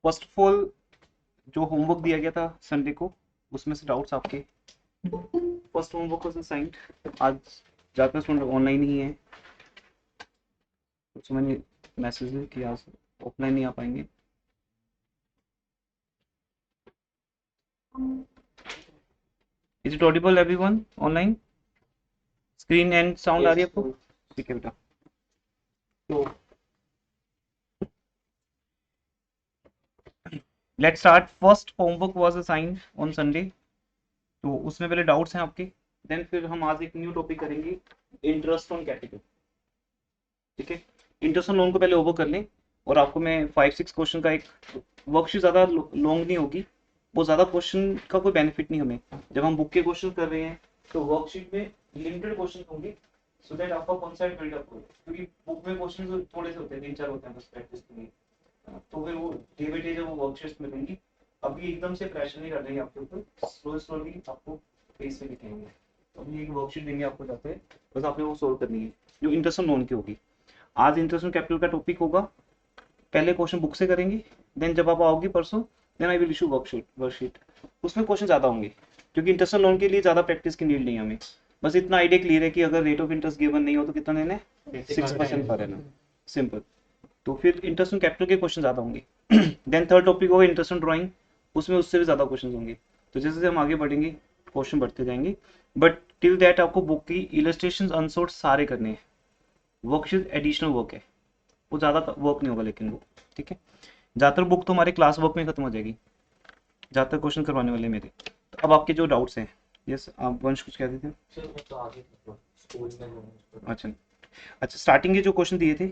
First of all, जो homework दिया गया था संडे को, उसमें से डाउट्स आपके। First homework was assigned. आज ज़्यादातर स्टूडेंट ऑनलाइन ही है, तो मैंने मैसेज किया आज ऑफलाइन नहीं आ पाएंगे। Is it audible everyone online? Screen and sound आ रही है आपको? ठीक है बेटा। तो let's start. First homework was assigned on Sunday, तो उसमें पहले डाउट्स हैं आपके। देन फिर हम आज एक न्यू टॉपिक करेंगे, इंटरेस्ट ऑन कैपिटल। ठीक है, इंटरेस्ट ऑन लोन को पहले ओवर कर लें, और आपको मैं 5-6 क्वेश्चन का एक वर्कशीट, ज़्यादा लॉन्ग नहीं होगी, वो ज़्यादा क्वेश्चन का कोई बेनिफिट नहीं हमें। जब हम बुक के क्वेश्चन कर रहे हैं तो वर्कशीट में लिमिटेड क्वेश्चन होंगे, सो दैट आपका कॉन्सेप्ट बिल्डअप हो, क्योंकि बुक में क्वेश्चन थोड़े से होते हैं, 3-4 होते हैं बस प्रैक्टिस के लिए। तो फिर वो डे बाई डे जब वो वर्कशीट मिलेंगी, अभी एकदम से प्रेशर नहीं डालेंगे आपके ऊपर, स्लो स्लोली आपको फेस में दिखाएंगे। तो अभी एक वर्कशीट देंगे आपको जाते हैं, बस आपने वो सोल्व करनी है, जो इंटरेस्ट ऑन लोन की होगी। आज इंटरेस्ट ऑन कैपिटल का टॉपिक होगा। पहले क्वेश्चन बुक से करेंगे, देन जब आप आओगी परसों, then I will issue worksheet. उसमें क्वेश्चन ज़्यादा होंगे, क्योंकि इंटरेस्ट ऑन लोन के लिए ज़्यादा प्रैक्टिस की नीड नहीं है हमें। बस इतना आइडिया क्लियर है कि अगर रेट ऑफ इंटरेस्ट गिवन नहीं हो तो कितना देना है, 6% पर है ना, सिंपल। तो फिर इंटरेस्ट ऑन कैपिटल के क्वेश्चन ज़्यादा होंगे। देन थर्ड टॉपिक होगा इंटरेस्ट ऑन ड्राइंग, उसमें उससे भी ज़्यादा क्वेश्चन होंगे। तो जैसे जैसे हम आगे बढ़ेंगे, क्वेश्चन बढ़ते जाएंगे, बट टिल दैट आपको बुक की इलस्ट्रेशन अनसोर्ट सारे करने हैं। वर्कशीट एडिशनल वर्क है, वो ज़्यादा वर्क नहीं होगा लेकिन वो, ठीक है। ज़्यादातर बुक तो हमारे क्लास वर्क में खत्म हो जाएगी, ज़्यादातर क्वेश्चन करवाने वाले मेरे। तो अब आपके जो डाउट्स हैं, यस आप वंश कुछ कहते थे? अच्छा, अच्छा स्टार्टिंग के जो क्वेश्चन दिए थे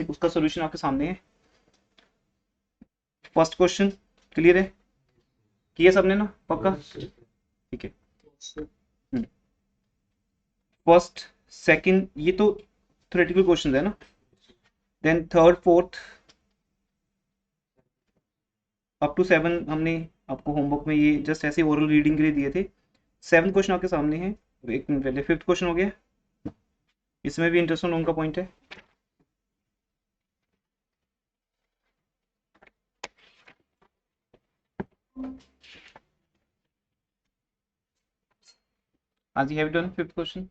उसका सोल्यूशन आपके सामने है। फर्स्ट क्वेश्चन क्लियर है? किया सबने ना पक्का? ठीक है। फर्स्ट सेकंड ये तो थ्योरेटिकल क्वेश्चन है ना। Then third fourth up to 7 हमने आपको होमवर्क में ये जस्ट ऐसे ओरल रीडिंग के लिए दिए थे। 7 क्वेश्चन आपके सामने है। एक मिनट पहले फिफ्थ क्वेश्चन हो गया, इसमें भी इंटरेस्ट ऑन का पॉइंट है। आज you have done fifth question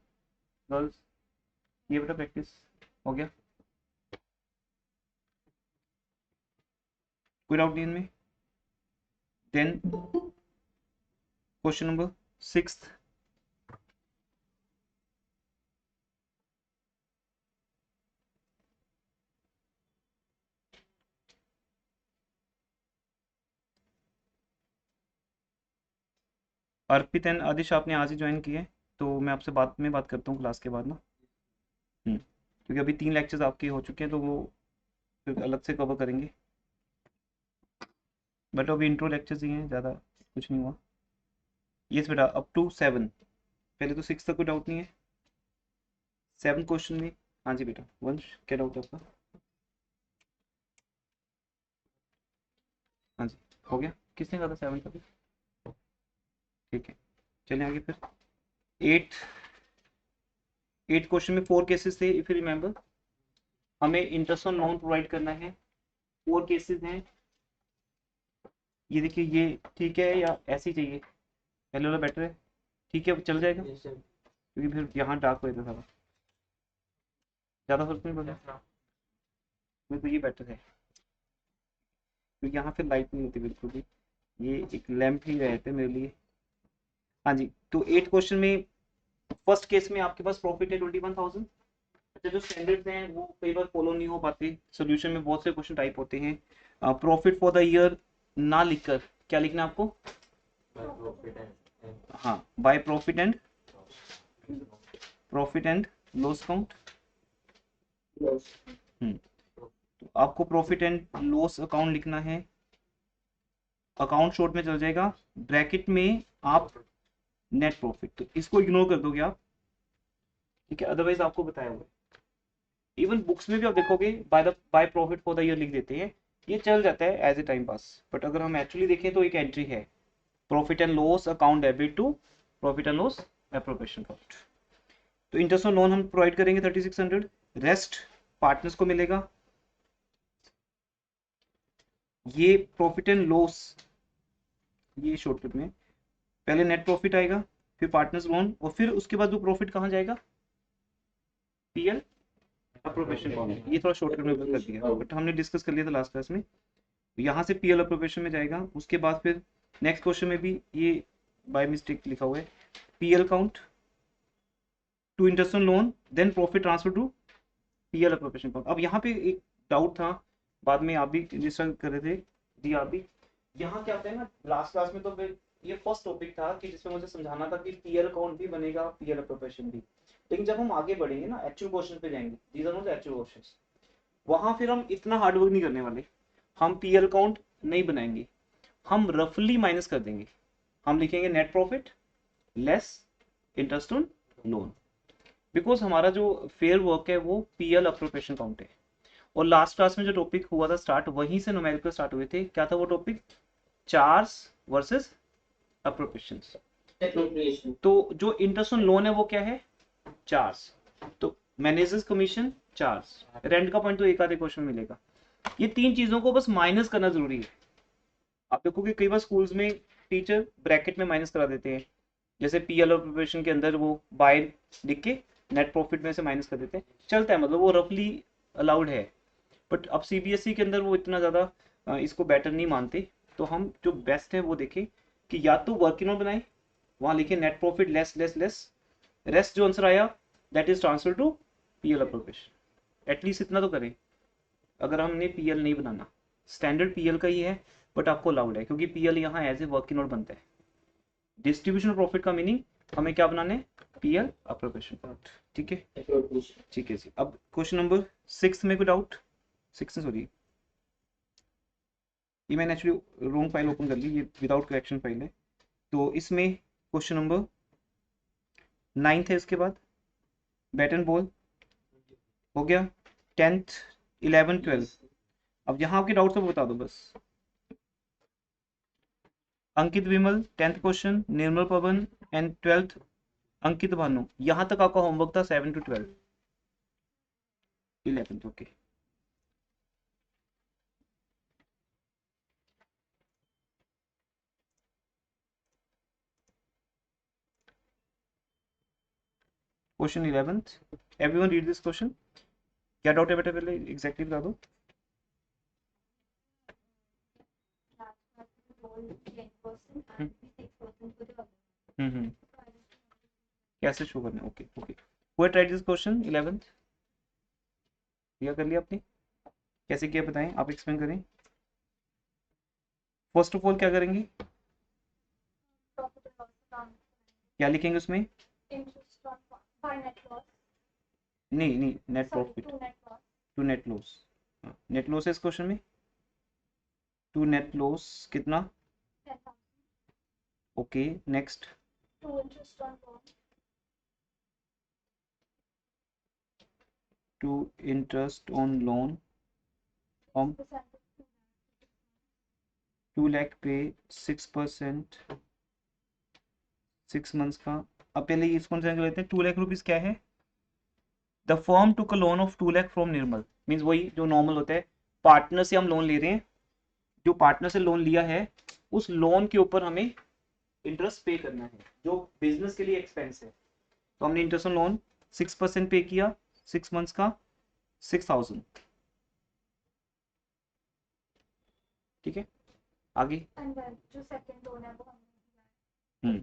girls? ये बेटा प्रैक्टिस हो गया, कोई डाउट नहीं इनमें? Then question number 6। Arpit and Aadish आपने आज ही ज्वाइन किए हैं, तो मैं आपसे बाद में बात करता हूँ क्लास के बाद ना। क्योंकि अभी 3 लेक्चर्स आपके हो चुके हैं, तो वो फिर अलग से कवर करेंगे, बट अभी इंट्रो लेक्चर्स ही हैं, ज़्यादा कुछ नहीं हुआ। यस बेटा अप टू 7, पहले तो 6 तक कोई डाउट नहीं है। 7 क्वेश्चन में, हाँ जी बेटा वंश क्या डाउट है आपका? हाँ जी हो गया, किसने कहा था 7 का भी? ठीक है, चलिए आगे फिर। 8 8 क्वेश्चन में 4 केसेस थे इफ यू रिमेंबर। हमें इंटरेस्ट ऑन लोन प्रोवाइड करना है, 4 केसेस हैं। ये देखिए, ये ठीक है या ऐसे ही चाहिए? पहले वाला बेटर है? ठीक है चल जाएगा, क्योंकि फिर यहाँ डार्क हो जाता था, ज़्यादा फर्क नहीं पड़ता। मेरे को ये बेटर है, क्योंकि यहाँ फिर लाइट नहीं होती बिल्कुल भी, ये एक लैंप ही रहते मेरे लिए। हाँ जी, तो 8 क्वेश्चन में फर्स्ट केस में आपके पास प्रॉफिट है 21,000। अच्छा, जो स्टैंडर्ड्स हैं वो कई बार फॉलो नहीं हो पाते, सोल्यूशन में बहुत से क्वेश्चन टाइप होते हैं। प्रॉफिट फॉर द ईयर ना लिखकर क्या लिखना है आपको? हाँ, by profit and loss account. तो आपको प्रॉफिट एंड लॉस अकाउंट लिखना है, अकाउंट शॉर्ट में चल जाएगा, ब्रैकेट में आप नेट प्रॉफिट, तो इसको इग्नोर कर दोगे आप, ठीक है, अदरवाइज आपको बताया हुआ है। इवन बुक्स में भी आप देखोगे by profit for the year लिख देते हैं, ये चल जाता है as a time pass, but अगर हम एक्चुअली देखें तो एक एंट्री है, profit and loss account debit to profit and loss appropriation account. तो इंटरेस्ट ऑन लोन हम प्रोवाइड करेंगे 3600, रेस्ट पार्टनर्स को मिलेगा। ये प्रॉफिट एंड लॉस, ये शॉर्टकट में पहले नेट प्रॉफिट आएगा, फिर पार्टनर्स लोन, और फिर उसके बाद वो प्रॉफिट कहाँ जाएगा, पीएल अप्रोप्रिएशन अकाउंट। ये थोड़ा शॉर्टकट में कर दिया, बट हमने डिस्कस कर लिया था लास्ट क्लास में। यहाँ से पीएल अप्रोप्रिएशन में जाएगा, उसके बाद फिर नेक्स्ट क्वेश्चन में भी ये बाय मिस्टेक लिखा हुआ है, PL account to interest on loan, then profit transfer to PL appropriation account. अब यहाँ पे एक डाउट था, बाद में आप भी रजिस्टर कर रहे थे, जी आप भी, यहाँ क्या होता है ना, लास्ट क्लास में तो फिर ये फर्स्ट टॉपिक था कि जिसमें मुझे समझाना था कि पीएल अकाउंट भी बनेगा, पीएल अप्रोप्रिएशन भी। लेकिन जब हम आगे बढ़ेंगे ना, एक्चुअल क्वेश्चन पे जाएंगे, these are not actual questions, वहां फिर हम इतना हार्ड वर्क नहीं करने वाले, हम पीएल अकाउंट नहीं बनाएंगे, हम रफली माइनस कर देंगे, हम लिखेंगे net profit less interest on loan, because हमारा जो फेयर वर्क है वो पीएल अप्रोप्रिएशन अकाउंट है। और लास्ट क्लास में जो टॉपिक हुआ था स्टार्ट, वहीं से न्यूमेरिकल स्टार्ट हुए थे, क्या था वो टॉपिक, चार्ज वर्सेस अप्रोप्रिएशन। तो जो इंटरेस्ट ऑन लोन है वो क्या है, चार्ज, तो मैनेजर्स कमीशन चार्ज, रेंट का पॉइंट तो एक आधे क्वेश्चन मिलेगा। ये तीन चीजों को बस माइनस करना जरूरी है। आप देखोगे कई बार स्कूल्स में टीचर ब्रैकेट में माइनस करा देते हैं, जैसे पीएल और प्रिपरेशन के अंदर वो बाय लिख के नेट प्रॉफिट में से माइनस कर देते हैं, चलता है, मतलब वो रफली अलाउड है। बट अब सीबीएसई के अंदर वो इतना ज़्यादा इसको बेटर नहीं मानते, तो हम जो बेस्ट है वो देखें कि या तो वर्किंग नोट बनाए, वहाँ लिखे net profit less less less, rest जो आंसर आया that is transfer to PL appropriation, at least इतना तो करें। अगर हमने पीएल नहीं बनाना, स्टैंडर्ड पीएल का ही है, बट आपको अलाउड है, क्योंकि पीएल यहाँ एज ए वर्किंग नोट बनता है। डिस्ट्रीब्यूशन ऑफ प्रॉफिट का मीनिंग हमें क्या बनाना है, पीएल अप्रोप्रिएशन, ठीक है, ठीक है जी। अब क्वेश्चन नंबर 6 में कोई डाउट, 6 सॉरी, ये मैंने एक्चुअली रॉन्ग फाइल ओपन कर ली, ये विदाउट करेक्शन फाइल है। तो इसमें क्वेश्चन नंबर 9 है, इसके बाद बैट एंड बॉल हो गया, 10th 11 12। अब यहाँ आपके डाउट सब बता दो बस। अंकित विमल 10th question, Nirmal Pawan and 12th अंकित भानु, यहाँ तक आपका होमवर्क था 7 to 12 11th, okay. Question 11th, everyone read this question. क्या डाउट है बेटा, पहले एग्जैक्टली बता दो। हम्म, कैसे शो करना है, ओके ओके। हुआ ट्राई दिस क्वेश्चन 11th, क्या कर लिया आपने, कैसे किया बताएं, आप एक्सप्लेन करें। फर्स्ट ऑफ ऑल क्या करेंगे, क्या लिखेंगे उसमें, नहीं नहीं, net profit to net loss, net loss है इस क्वेश्चन में, टू नेट लॉस कितना, okay next, to interest on loan, हम 2 लाख पे 6% 6 मंथ्स का। अब पहले इसको लेते हैं, 2 लाख रुपीज क्या है, the firm took a loan of 2 lakh from Nirmal, means वही जो नॉर्मल होता है, पार्टनर से हम लोन ले रहे हैं, जो पार्टनर से लोन लिया है उस लोन के ऊपर हमें इंटरेस्ट पे करना है, जो बिजनेस के लिए एक्सपेंस है। तो हमने इंटरेस्ट ऑन लोन 6% पे किया, 6 मंथ्स का 6000, ठीक है, आगे जो सेकंड लोन है वो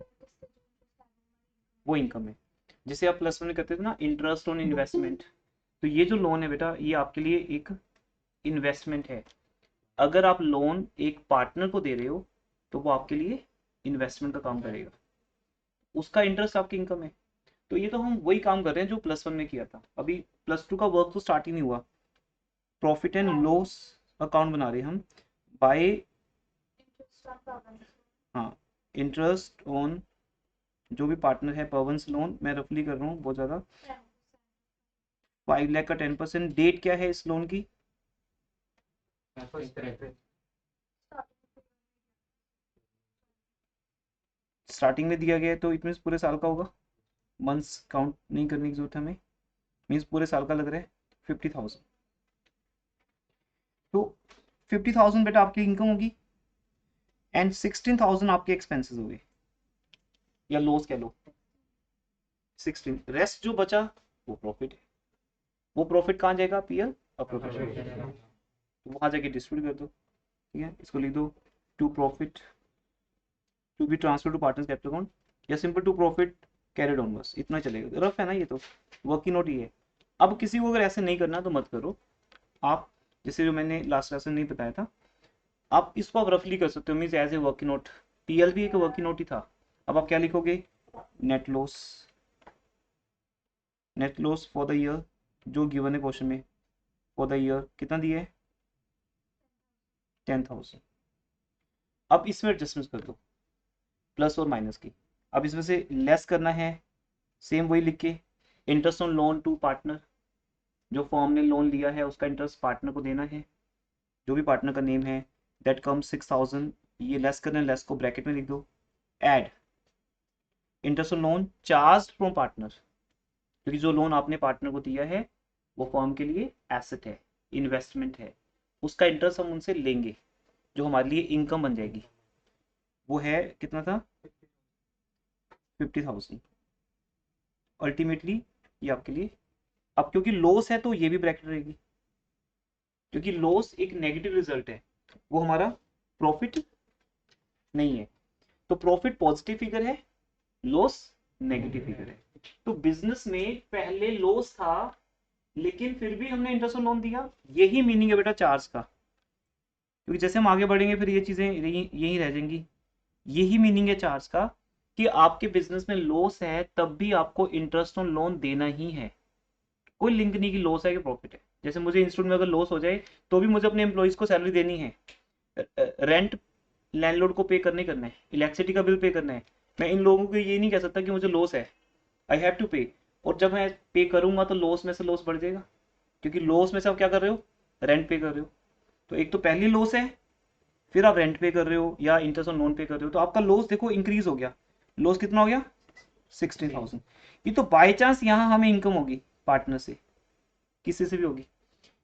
वो इनकम है, जिसे आप प्लस वन करते थे ना, इंटरेस्ट ऑन इन्वेस्टमेंट। तो ये जो लोन है बेटा, ये आपके लिए एक इन्वेस्टमेंट है। अगर आप लोन एक पार्टनर को दे रहे हो तो वो आपके लिए इन्वेस्टमेंट का काम करेगा, उसका इंटरेस्ट आपकी इनकम है। तो ये तो हम वही काम कर रहे हैं जो प्लस वन में किया था, अभी प्लस टू का वर्क तो स्टार्ट ही नहीं हुआ। प्रॉफिट एंड लॉस अकाउंट बना रहे हैं हम, बाय, हाँ, इंटरेस्ट ऑन जो भी पार्टनर है, पवंस लोन, मैं रफली कर रहा हूँ बहुत ज़्यादा, 5 लाख का 10%। डेट क्या है इस लोन की, स्टार्टिंग में दिया गया है, तो इट मीन्स पूरे साल का होगा, मंथ्स काउंट नहीं करने की जरूरत है हमें, मीन्स पूरे साल का लग रहा है 50,000। तो 50,000 बेटा आपकी इनकम होगी एंड 16,000 आपके एक्सपेंसेस हो गए या लॉस कह लो 16। रेस्ट जो बचा वो प्रॉफिट है। वो प्रॉफिट कहाँ जाएगा? पीएल प्रोफेशन, तो वहां जाके डिस्ट्रीब्यूट कर दो। ठीक है, इसको लिख दो to profit to be transfer to partners capital account या simple to profit carried on, बस इतना चलेगा। रफ है ना ये तो, वर्किंग नोट ये है। अब किसी को अगर ऐसे नहीं करना तो मत करो आप, जैसे जो मैंने लास्ट क्लास में नहीं बताया था, आप इसको आप रफली कर सकते हो, means as a working note. PL भी एक वर्किंग नोट ही था। अब आप क्या लिखोगे? Net loss, net loss for the year जो गिवन है क्वेश्चन में, फॉर द ईयर कितना दिया है? 10,000। अब इसमें एडजस्टमेंट कर दो प्लस और माइनस की। अब इसमें से लेस करना है, सेम वही लिख के, interest on loan to partner, जो फॉर्म ने लोन लिया है उसका इंटरेस्ट पार्टनर को देना है, जो भी पार्टनर का नेम है, दैट कम 6,000। ये लेस करना है, लेस को ब्रैकेट में लिख दो। Add interest on loan charge from partner, क्योंकि जो लोन आपने पार्टनर को दिया है वो फॉर्म के लिए एसेट है, इन्वेस्टमेंट है, उसका इंटरेस्ट हम उनसे लेंगे जो हमारे लिए इनकम बन जाएगी। वो है कितना था? 50,000। अल्टीमेटली ये आपके लिए, अब क्योंकि लॉस है तो ये भी ब्रैकेट रहेगी, क्योंकि लॉस एक नेगेटिव रिजल्ट है, वो हमारा प्रॉफिट नहीं है। तो प्रॉफिट पॉजिटिव फिगर है, लॉस नेगेटिव फिगर है। तो बिजनेस में पहले लॉस था लेकिन फिर भी हमने इंटरेस्ट ऑन लोन दिया, यही मीनिंग है बेटा चार्ज का। क्योंकि जैसे हम आगे बढ़ेंगे फिर ये चीजें यही रह जाएंगी। यही मीनिंग है चार्ज का कि आपके बिजनेस में लॉस है तब भी आपको इंटरेस्ट ऑन लोन देना ही है। कोई लिंक नहीं कि लॉस है कि प्रॉफिट है। जैसे मुझे इंस्टीट्यूट में अगर लॉस हो जाए तो भी मुझे अपने एम्प्लॉइज को सैलरी देनी है, रेंट लैंडलॉर्ड को पे करने करना है, इलेक्ट्रिसिटी का बिल पे करना है। मैं इन लोगों को ये नहीं कह सकता कि मुझे लॉस है, आई हैव टू पे। और जब मैं पे करूंगा तो लॉस में से लॉस बढ़ जाएगा, क्योंकि लॉस में से आप क्या कर रहे हो? रेंट पे कर रहे हो। तो एक तो पहली लॉस है, फिर आप रेंट पे कर रहे हो या इंटरेस्ट ऑन लोन पे कर रहे हो, तो आपका लॉस देखो इंक्रीज हो गया। लॉस कितना हो गया? 16,000। ये तो बाई चांस यहाँ हमें इनकम होगी पार्टनर से, किसी से भी होगी,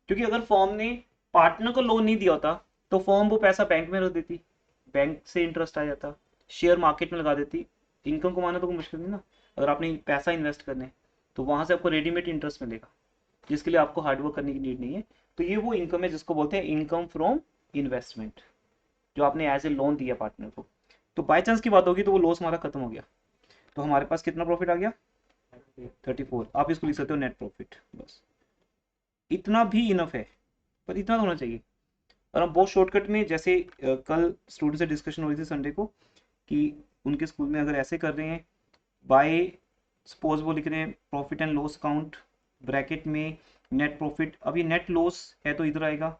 क्योंकि अगर फॉर्म ने पार्टनर को लोन नहीं दिया होता तो फॉर्म वो पैसा बैंक में रख देती, बैंक से इंटरेस्ट आ जाता, शेयर मार्केट में लगा देती। इनकम कमाना तो कोई मुश्किल नहीं ना। अगर आपने पैसा इन्वेस्ट करना है तो वहां से आपको रेडीमेड इंटरेस्ट मिलेगा, जिसके लिए आपको हार्डवर्क करने की नीड नहीं है। तो ये वो इनकम है जिसको बोलते हैं इनकम फ्रॉम इन्वेस्टमेंट, जो आपने एज ए लोन दिया पार्टनर को। तो बाई चांस की बात होगी तो वो लॉस हमारा खत्म हो गया, तो हमारे पास कितना प्रॉफिट आ गया? 34। आप इसको लिख सकते हो नेट प्रॉफिट, बस इतना भी इनफ है, पर इतना तो होना चाहिए। और हम बहुत शॉर्टकट में, जैसे कल स्टूडेंट से डिस्कशन हो रही थी संडे को कि उनके स्कूल में अगर ऐसे कर रहे हैं, बाय सपोज वो लिख रहे हैं profit and loss account bracket में नेट प्रॉफिट, अब ये नेट लॉस है तो इधर आएगा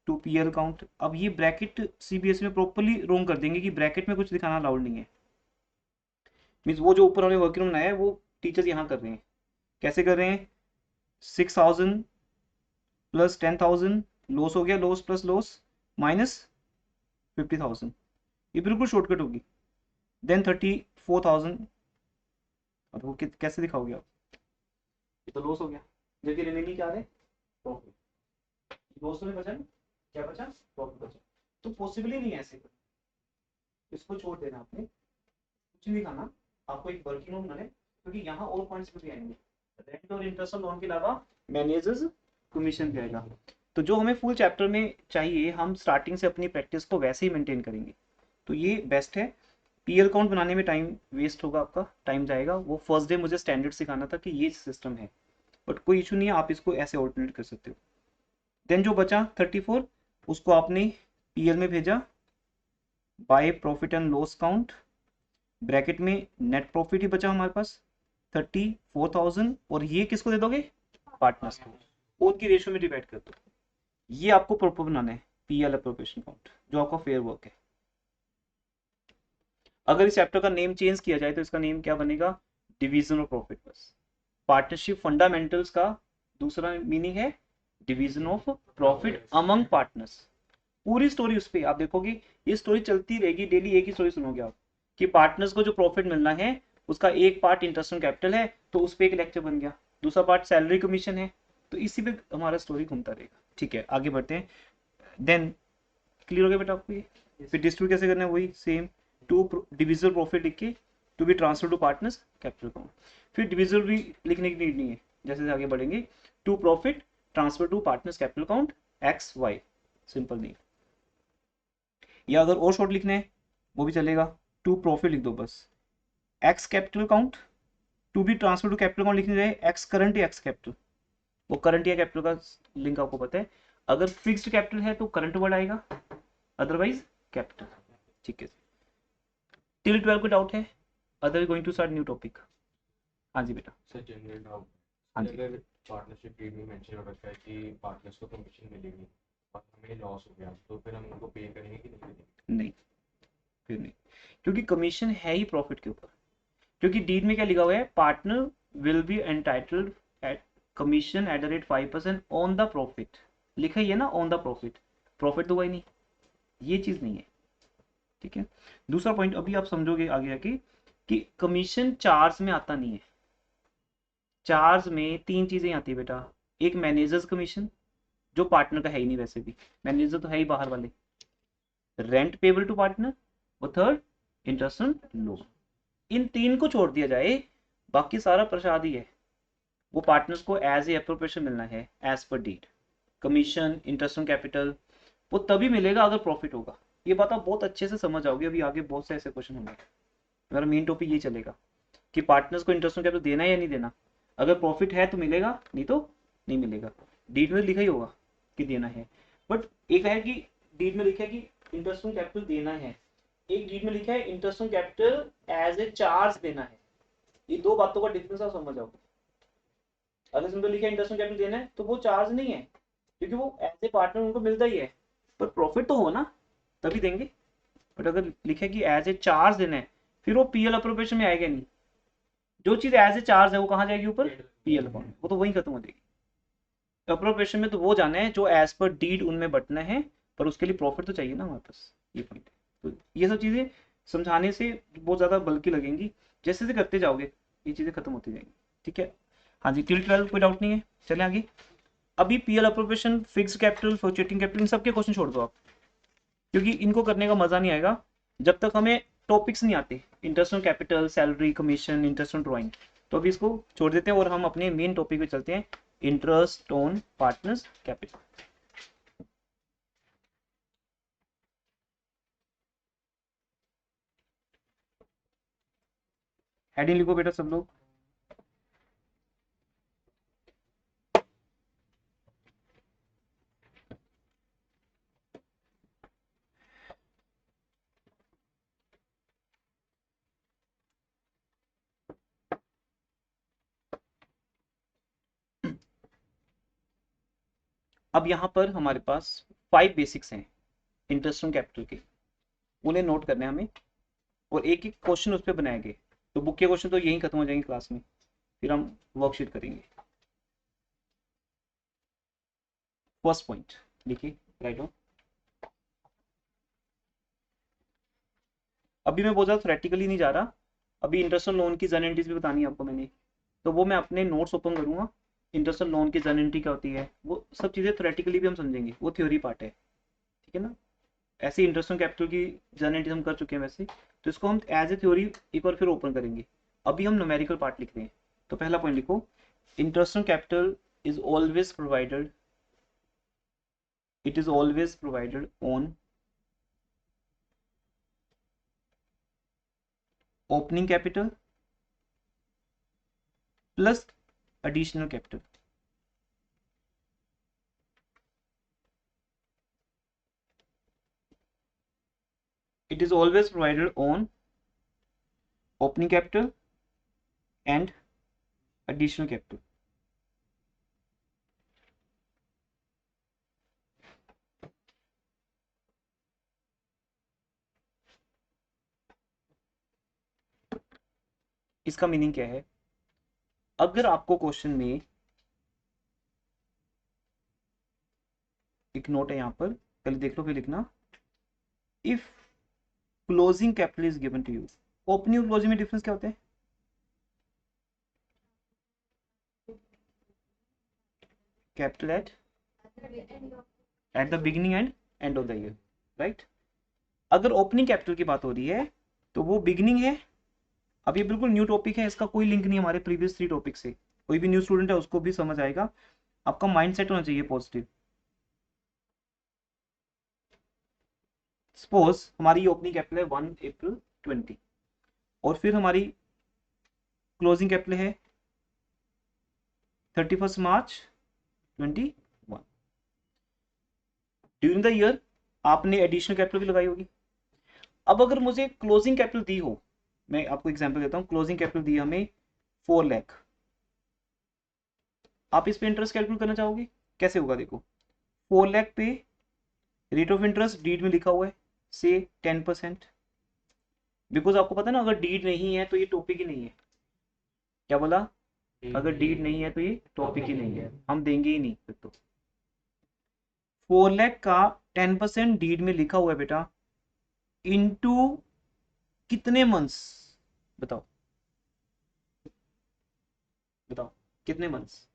टू पीएल अकाउंट। अब ये ब्रैकेट सीबीएसई में प्रॉपर्ली रोंग कर देंगे कि ब्रैकेट में कुछ दिखाना अलाउड नहीं है। मीन्स वो जो ऊपर वाले वर्किंग बनाया है वो टीचर्स यहाँ कर रहे हैं। कैसे कर रहे हैं? 6,000 प्लस 10,000 लॉस हो गया, लॉस प्लस लॉस माइनस 50,000, ये बिल्कुल शॉर्टकट होगी। देन 34,000, अब वो कैसे दिखाओगे आप? ये तो लॉस हो गया, जबकि रिमेनिंग क्या है? प्रॉफिट। लॉस में बचा ना, क्या बचा? प्रॉफिट बचा। तो पॉसिबल ही नहीं है ऐसे, इसको छोड़ देना आपने, कुछ नहीं खाना। आपको एक वर्किंग नोट बने, क्योंकि यहाँ और पॉइंट्स भी आएंगे। रेंट और इंटरेस्ट ऑन लोन के अलावा मैनेजर्स कमीशन भी आएगा। तो जो हमें फुल चैप्टर में चाहिए हम स्टार्टिंग से अपनी प्रैक्टिस को वैसे ही मेंटेन करेंगे, तो ये बेस्ट है। पीएल अकाउंट बनाने में टाइम वेस्ट होगा, आपका टाइम जाएगा। वो फर्स्ट डे मुझे स्टैंडर्ड सिखाना था कि ये सिस्टम है, बट कोई इशू नहीं है, आप इसको ऐसे ऑल्टरनेट कर सकते हो। देन जो बचा 34, उसको आपने पीएल में भेजा by profit and loss account, bracket में नेट प्रॉफिट ही बचा हमारे पास 34,000, और ये किसको दे दोगे? पार्टनर्स को, उनकी रेशियो में डिवाइड कर दो। ये आपको प्रॉपर बनाना है पीएल अप्रोप्रिएशन अकाउंट, जो आपका फेयर वर्क है। अगर इस चैप्टर का नेम चेंज किया जाए तो इसका नेम क्या बनेगा? Division of profit. बस पार्टनरशिप फंडामेंटल्स का दूसरा मीनिंग है division of profit among partners. पूरी स्टोरी उस पर आप देखोगे, ये स्टोरी चलती रहेगी, डेली एक ही स्टोरी सुनोगे आप कि पार्टनर्स को जो प्रॉफिट मिलना है उसका एक पार्ट इंटरेस्ट ऑन कैपिटल है, तो उस पर एक लेक्चर बन गया, दूसरा पार्ट सैलरी कमीशन है, तो इसी पे हमारा स्टोरी घूमता रहेगा। ठीक है, आगे बढ़ते हैं। देन क्लियर हो गया बेटा आपको ये? फिर डिस्ट्रीब्यूट कैसे करना है, वही सेम, टू डिविजिबल प्रॉफिट लिख के to be transfer to partners capital account. फिर डिविजिबल भी लिखने की नीड नहीं है, जैसे जैसे आगे बढ़ेंगे, to profit transfer to partners capital account x y, simple नहीं। या अगर और शॉर्ट लिखना है वो भी चलेगा, टू प्रॉफिट लिख दो बस, x capital account to be transfer to capital account लिखने जाए एक्स करंट या एक्स कैपिटल, वो करंट या कैपिटल का लिंक आपको पता है, अगर फिक्स्ड कैपिटल है तो करंट वर्ड आएगा, अदरवाइज कैपिटल। ठीक है, टिल 12 को डाउट है, other going to start new topic. हाँ जी बेटा। सर जनरल डाउट, हाँ जी। अगर पार्टनरशिप डीड में मेंशन हो रखा है कि पार्टनर्स को कमीशन मिलेगी और हमें लॉस हो गया तो फिर हम उनको पे करेंगे कि नहीं करेंगे? नहीं, फिर नहीं, क्योंकि कमीशन है ही प्रॉफिट के ऊपर, क्योंकि डीड में क्या लिखा हुआ है, partner will be entitled at commission at the rate 5% on the profit, लिखा ही है ना ऑन द प्रॉफिट, प्रॉफिट तो हुआ ही नहीं, ये चीज नहीं है। ठीक है, दूसरा पॉइंट अभी आप समझोगे आगे आके कि कमीशन चार्ज में आता नहीं है, चार्ज में तीन चीजें आती है बेटा, एक मैनेजर्स कमीशन जो पार्टनर का है ही नहीं, वैसे भी मैनेजर तो है ही बाहर वाले, रेंट पेबल टू पार्टनर, और थर्ड इंटरेस्ट ऑन लोन। इन तीन को छोड़ दिया जाए, बाकी सारा प्रसाद ही है, वो पार्टनर्स को एज ए अप्रोप्रिएशन मिलना है as per deed. Commission, interest on capital वो तभी मिलेगा अगर प्रॉफिट होगा, ये बात आप बहुत अच्छे से समझ आओगे, अभी आगे बहुत से ऐसे क्वेश्चन होंगे। मेरा मेन टॉपिक ये चलेगा कि पार्टनर्स को इंटरेस्ट ऑन कैपिटल देना है या नहीं देना, अगर प्रॉफिट है तो मिलेगा, नहीं तो नहीं मिलेगा। डीड में लिखा ही होगा कि देना है, बट एक है कि डीड में लिखा है कि इंटरेस्ट ऑन कैपिटल देना है, एक डीड में लिखा है interest on capital as a charge देना है, ये दो बातों का डिफरेंस आप समझ आओगे। अगर सिंपल लिखा है इंटरेस्ट ऑन कैपिटल देना है तो वो चार्ज नहीं है, क्योंकि वो एज ए पार्टनर उनको मिलता ही है, पर प्रॉफिट तो हो ना तभी देंगे। बट अगर लिखे कि एज ए चार्ज देना है, फिर वो पीएल अप्रोप्रिएशन में आएगा नहीं, जो चीज एज ए चार्ज है वो कहाँ जाएगी, ऊपर पीएल अकाउंट, वो तो वहीं खत्म हो जाएगी। अप्रोप्रिएशन में तो वो जाना है जो एज पर डीड उनमें बटना है, पर उसके लिए प्रॉफिट तो चाहिए ना हमारे पास, ये पॉइंट है। तो ये सब चीजें समझाने से बहुत ज्यादा बल्कि लगेंगी, जैसे जैसे करते जाओगे ये चीजें खत्म होती जाएंगी। ठीक है, हाँ जी, टिल 12 कोई डाउट नहीं है, चले आगे। अभी PL appropriation, fix capital, fluctuating capital, इन सबके क्वेश्चन छोड़ दो आप, क्योंकि इनको करने का मजा नहीं आएगा जब तक हमें टॉपिक्स नहीं आते, interest on capital, salary, commission, interest on drawing. तो अभी इसको छोड़ देते हैं और हम अपने मेन टॉपिक पे चलते हैं, interest on partners capital. Heading लिखो बेटा सब लोग। अब यहाँ पर हमारे पास 5 बेसिक्स हैं इंटरेस्ट ऑन कैपिटल के, उन्हें नोट करने हैं हमें, और एक एक क्वेश्चन उस पर बनाए गए, तो बुक के क्वेश्चन तो यहीं खत्म हो जाएंगे क्लास में, फिर हम वर्कशीट करेंगे। फर्स्ट पॉइंट लिखिए, राइट डाउन। अभी मैं बहुत ज़्यादा थ्योरेटिकली नहीं जा रहा, अभी इंटरेस्ट ऑन लोन की जनरेंटीज भी बतानी है आपको मैंने, तो वो मैं अपने नोट्स ओपन करूंगा, इंटरेस्ट ऑन लोन की जनरेंटी क्या होती है, वो सब चीज़ें थ्योरेटिकली भी हम समझेंगे, वो थ्योरी पार्ट है, ठीक है ना। ऐसे इंटरेस्ट ऑन कैपिटल की जनरेंटीज हम कर चुके हैं वैसे, तो इसको हम एज ए थ्योरी एक बार फिर ओपन करेंगे। अभी हम न्यूमेरिकल पार्ट लिख रहे हैं, तो पहला पॉइंट लिखो, interest on capital is always provided, it is always provided on opening capital plus additional capital. It is always provided on opening capital and additional capital. इसका मीनिंग क्या है, अगर आपको क्वेश्चन में एक नोट है यहाँ पर, पहले देख लो फिर लिखना, if closing capital is given to you, opening और क्लोजिंग में डिफरेंस क्या होता है, capital at the beginning and and of the year, right. अगर ओपनिंग कैपिटल की बात हो रही है तो वो बिगिनिंग है। अब ये बिल्कुल न्यू टॉपिक है, इसका कोई लिंक नहीं हमारे प्रीवियस 3 टॉपिक से। कोई भी न्यू स्टूडेंट है उसको भी समझ आएगा। आपका माइंड सेट होना चाहिए पॉजिटिव। सपोज हमारी ओपनिंग कैपिटल है 1 अप्रैल 20, और फिर हमारी क्लोजिंग कैपिटल है 31 मार्च 2021। ड्यूरिंग द ईयर आपने एडिशनल कैपिटल भी लगाई होगी। अब अगर मुझे क्लोजिंग कैपिटल दी हो, मैं आपको एग्जांपल देता हूं, क्लोजिंग कैपिटल दी हमें 4 लाख, आप इस पे इंटरेस्ट कैलकुलेट करना चाहोगे? कैसे होगा देखो, 4 लाख पे रेट ऑफ इंटरेस्ट डीड में लिखा हुआ है से 10%। बिकॉज आपको पता है ना, अगर डीड नहीं है तो ये टॉपिक ही नहीं है। क्या बोला? अगर डीड नहीं है तो ये टॉपिक ही नहीं है, हम देंगे ही नहीं फिर तो। 4 लाख का 10% डीड में लिखा हुआ है बेटा, इनटू कितने मंथ्स? बताओ बताओ, कितने मंथ्स?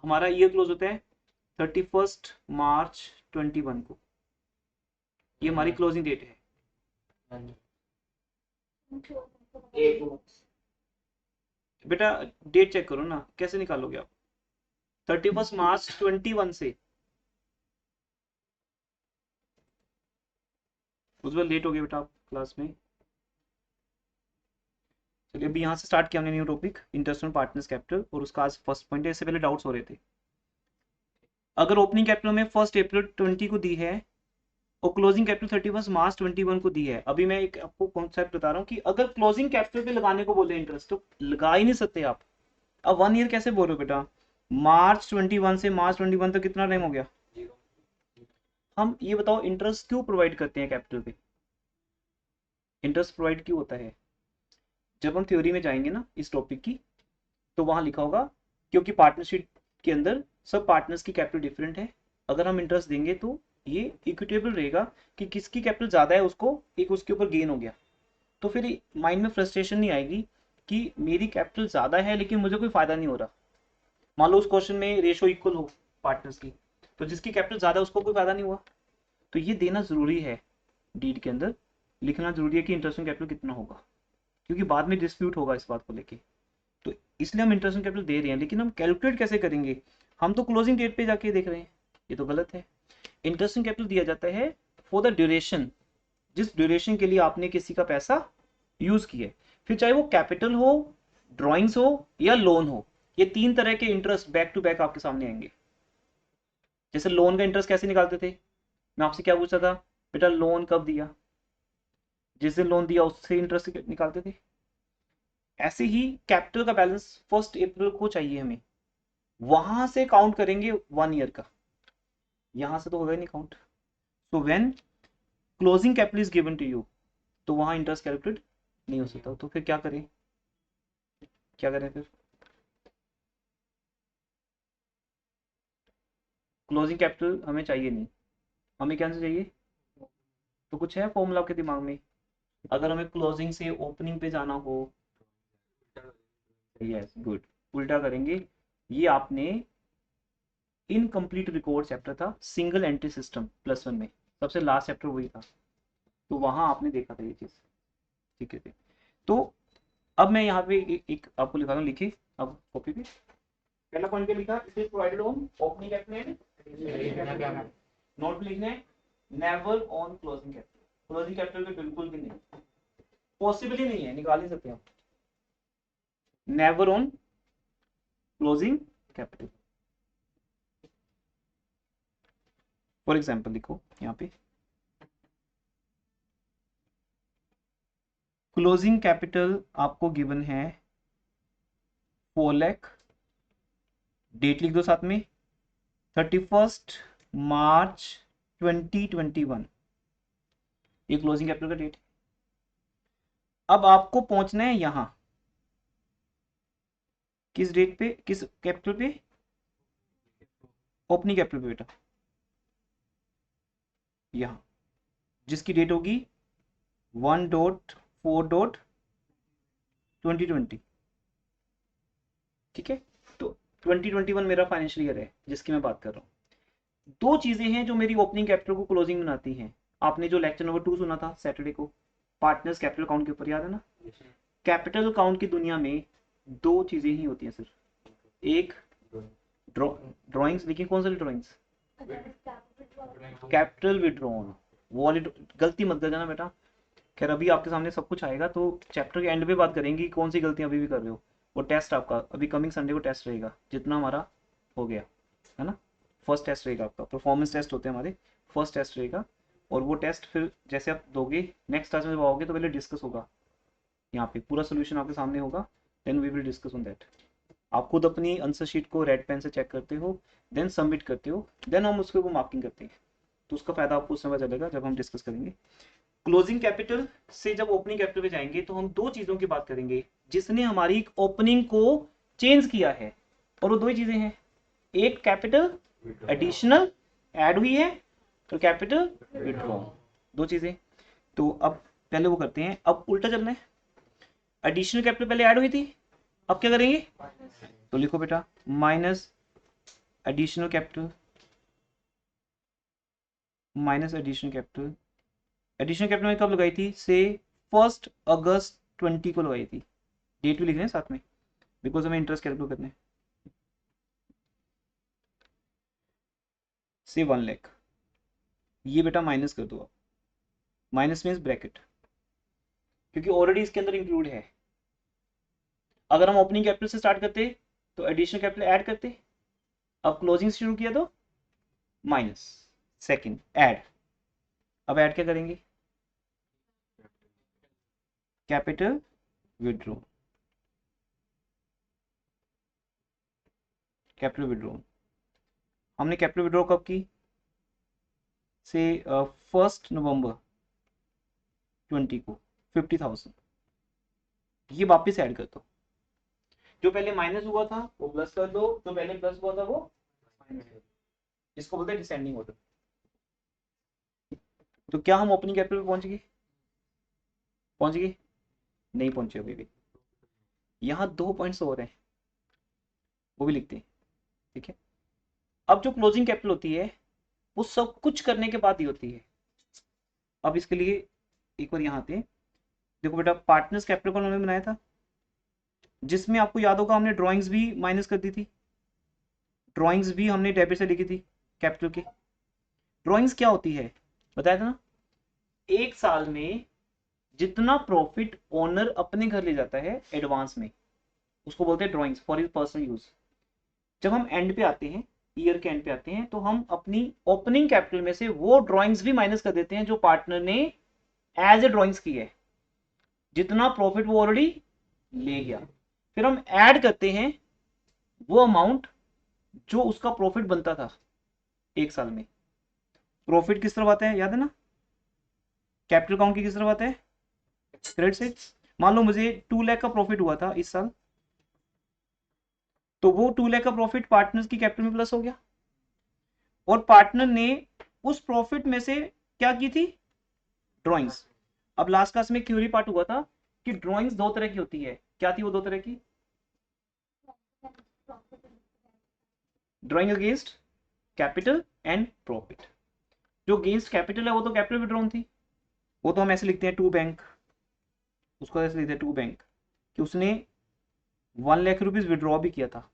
हमारा ईयर क्लोज होता है 31 मार्च 2021 को, ये हमारी क्लोजिंग डेट है। बेटा डेट चेक करो ना, कैसे निकालोगे आप 31 मार्च 2021 से? उस बार लेट हो गए बेटा आप क्लास में। चलिए अभी यहाँ से स्टार्ट किया हमने new topic international partners capital, और उसका आज फर्स्ट पॉइंट है। इससे पहले डाउट्स हो रहे थे। अगर ओपनिंग कैपिटल में 1 अप्रैल 20 को दी है और क्लोजिंग कैपिटल 31 मार्च 2021 को दी है, अभी मैं एक आपको कॉन्सेप्ट बता रहा हूँ कि अगर क्लोजिंग कैपिटल पे लगाने को बोले इंटरेस्ट तो लगा ही नहीं सकते आप। अब 1 ईयर कैसे बोल रहे हो बेटा? मार्च 21 से मार्च 21 तक कितना टाइम हो गया? हम ये बताओ, इंटरेस्ट क्यों प्रोवाइड करते हैं कैपिटल पे? इंटरेस्ट प्रोवाइड क्यों होता है? जब हम थ्योरी में जाएंगे ना इस टॉपिक की, तो वहां लिखा होगा क्योंकि पार्टनरशिप के अंदर सब पार्टनर्स की कैपिटल डिफरेंट है। अगर हम इंटरेस्ट देंगे तो ये इक्विटेबल रहेगा कि किसकी कैपिटल ज्यादा है उसको एक उसके ऊपर गेन हो गया। तो फिर माइंड में फ्रस्ट्रेशन नहीं आएगी कि मेरी कैपिटल ज्यादा है लेकिन मुझे कोई फायदा नहीं हो रहा। मान लो उस क्वेश्चन में रेशो इक्वल हो पार्टनर्स की, तो जिसकी कैपिटल ज्यादा है उसको कोई फायदा नहीं हुआ। तो ये देना जरूरी है, डीड के अंदर लिखना जरूरी है कि इंटरेस्ट कैपिटल कितना होगा, क्योंकि बाद में डिस्प्यूट होगा इस बात को लेके। तो इसलिए हम इंटरेस्ट कैपिटल दे रहे हैं, लेकिन हम कैलकुलेट कैसे करेंगे? हम तो क्लोजिंग डेट पे जाके देख रहे हैं, ये तो गलत है। इंटरेस्ट कैपिटल दिया जाता है फॉर द ड्यूरेशन, जिस ड्यूरेशन के लिए आपने किसी का पैसा यूज किया है, फिर चाहे वो कैपिटल हो, ड्रॉइंग्स हो या लोन हो। ये 3 तरह के इंटरेस्ट बैक टू बैक आपके सामने आएंगे। जैसे लोन का इंटरेस्ट कैसे निकालते थे, मैं आपसे क्या पूछता था बेटा, लोन कब दिया? जिस दिन लोन दिया उससे इंटरेस्ट निकालते थे। ऐसे ही कैपिटल का बैलेंस 1 अप्रैल को चाहिए हमें, वहां से काउंट करेंगे 1 ईयर का, यहां से तो होगा ही नहीं count. So when closing capital is given to you, तो वहां इंटरेस्ट कैलकुलेट नहीं हो सकता। तो फिर क्या करें? क्या करें फिर? क्लोजिंग कैपिटल हमें चाहिए नहीं, हमें क्या चाहिए? तो कुछ है फॉर्मूला आपके दिमाग में? अगर हमें क्लोजिंग से ओपनिंग पे जाना हो, यस गुड, उल्टा करेंगे। ये आपने इनकम्प्लीट रिकॉर्ड चैप्टर था, सिंगल एंट्री सिस्टम +1 में, सबसे लास्ट चैप्टर वही था, तो वहां आपने देखा था ये चीज। ठीक है। तो अब मैं यहाँ पे एक आपको लिखा हूँ, लिखिए अब कॉपी पे। पहला पॉइंट पे लिखा, it is provided on opening capital, note पे लिखना है never on closing capital. Closing capital पे बिल्कुल भी नहीं, पॉसिबल ही नहीं है, निकाल नहीं सकते हम। Never on closing capital. For example लिखो यहाँ पे, क्लोजिंग कैपिटल आपको गिवन है 4 लाख, डेट लिख दो साथ में 31 मार्च 2021, ये क्लोजिंग कैपिटल का डेट। अब आपको पहुंचना है यहां, किस डेट पे, किस कैपिटल पे? ओपनिंग कैपिटल पे बेटा, यहां जिसकी डेट होगी 1.4.2020। ठीक है। तो 2021 मेरा फाइनेंशियल ईयर है जिसकी मैं बात कर रहा हूँ। दो चीजें हैं जो मेरी ओपनिंग कैपिटल को क्लोजिंग बनाती हैं। आपने जो लेक्चर नंबर 2 सुना था सैटरडे को पार्टनर्स कैपिटल अकाउंट के ऊपर, याद है ना? कैपिटल अकाउंट की दुनिया में दो चीजें ही होती हैं सिर्फ, एक ड्राइंग्स, देखिए कौन सी ड्राइंग्स, कैपिटल विड्रॉन, वो वाली गलती मत कर जाना बेटा। खैर अभी आपके सामने सब कुछ आएगा तो चैप्टर के एंड पे बात करेंगे कौन सी गलतियां अभी भी कर रहे हो। वो टेस्ट आपका अभी कमिंग संडे को टेस्ट रहेगा, जितना हमारा हो गया है ना, फर्स्ट टेस्ट रहेगा आपका, परफॉर्मेंस टेस्ट होते हैं हमारे, फर्स्ट टेस्ट रहेगा। और वो टेस्ट फिर जैसे आप दोगे नेक्स्ट क्लास में जब आओगे तो पहले डिस्कस होगा, यहाँ पे पूरा सोल्यूशन आपके सामने होगा, then we will discuss on that. आप खुद अपनी आंसर शीट को रेड पेन से चेक करते हो, देन सबमिट करते हो, देन हम उसके ऊपर मार्किंग करते हैं, तो उसका फायदा आपको उस समय चलेगा जब हम डिस्कस करेंगे। क्लोजिंग कैपिटल से जब ओपनिंग कैपिटल पे जाएंगे तो हम दो चीजों की बात करेंगे जिसने हमारी ओपनिंग को चेंज किया है, और वो दो ही चीजें हैं, एक कैपिटल एडिशनल ऐड हुई है तो कैपिटल विड्रॉ, दो चीजें। तो अब पहले वो करते हैं, अब उल्टा चलना है, एडिशनल कैपिटल पहले ऐड हुई थी, अब क्या करेंगे, तो लिखो बेटा minus additional capital, minus additional capital. Additional capital में कब लगाई थी, से 1 अगस्त 20 को लगाई थी, डेट भी लिख रहे हैं साथ में बिकॉज हमें इंटरेस्ट कैलकुलेट करना है, से 1 लाख, ये बेटा माइनस कर दो आप, माइनस मीन्स ब्रैकेट, क्योंकि ऑलरेडी इसके अंदर इंक्लूड है। अगर हम ओपनिंग कैपिटल से स्टार्ट करते तो एडिशनल कैपिटल ऐड करते, अब क्लोजिंग से शुरू किया तो माइनस, सेकंड ऐड, अब ऐड क्या करेंगे, कैपिटल विड्रॉ, कैपिटल विड्रॉ। हमने कैपिटल विड्रॉ कब की, से 1 नवंबर 20 को 50,000, ये वापस ऐड कर दो, जो पहले माइनस हुआ था वो प्लस कर दो, जो पहले प्लस हुआ था वो माइनस, इसको बोलते हैं डिसेंडिंग ऑर्डर। तो क्या हम ओपनिंग कैपिटल पे पहुंच गए, पहुंच गए, नहीं पहुंचे अभी भी, यहाँ 2 पॉइंट्स और हैं वो भी लिखते हैं, ठीक है। अब जो क्लोजिंग कैपिटल होती है वो सब कुछ करने के बाद ही होती है। अब इसके लिए एक बार यहाँ आते हैं, देखो बेटा पार्टनर्स कैपिटल को हमने बनाया था, जिसमें आपको याद होगा हमने ड्राइंग्स भी माइनस कर दी थी, ड्राइंग्स भी हमने डेबिट से लिखी थी कैपिटल के। ड्राइंग्स क्या होती है बताया था ना, एक साल में जितना प्रॉफिट ओनर अपने घर ले जाता है एडवांस में, उसको बोलते हैं drawings for his personal use. जब हम एंड पे आते हैं, ईयर के एंड पे आते हैं, तो हम अपनी ओपनिंग कैपिटल में से वो ड्राइंग्स भी माइनस कर देते हैं जो पार्टनर ने एज ए ड्राइंग्स की है, जितना प्रॉफिट वो ऑलरेडी ले गया, फिर हम ऐड करते हैं वो अमाउंट जो उसका प्रॉफिट बनता था एक साल में। प्रॉफिट किस तरफ आता है याद है ना, कैपिटल अकाउंट की किस तरफ आता है, क्रेडिट साइड। मान लो मुझे 2 लाख का प्रॉफिट हुआ था इस साल, तो वो 2 लाख का प्रॉफिट पार्टनर्स की कैपिटल में प्लस हो गया, और पार्टनर ने उस प्रॉफिट में से क्या की थी, ड्राइंग्स। अब लास्ट क्लास में थ्योरी पार्ट हुआ था कि ड्राइंग्स दो तरह की होती है, क्या थी वो दो तरह की, drawing against capital and profit. जो अगेंस्ट कैपिटल है वो तो कैपिटल विड्रॉन थी, वो तो हम ऐसे लिखते हैं टू बैंक, उसको ऐसे लिखते हैं टू बैंक कि उसने 1 लाख रुपीज विड्रॉ भी किया था।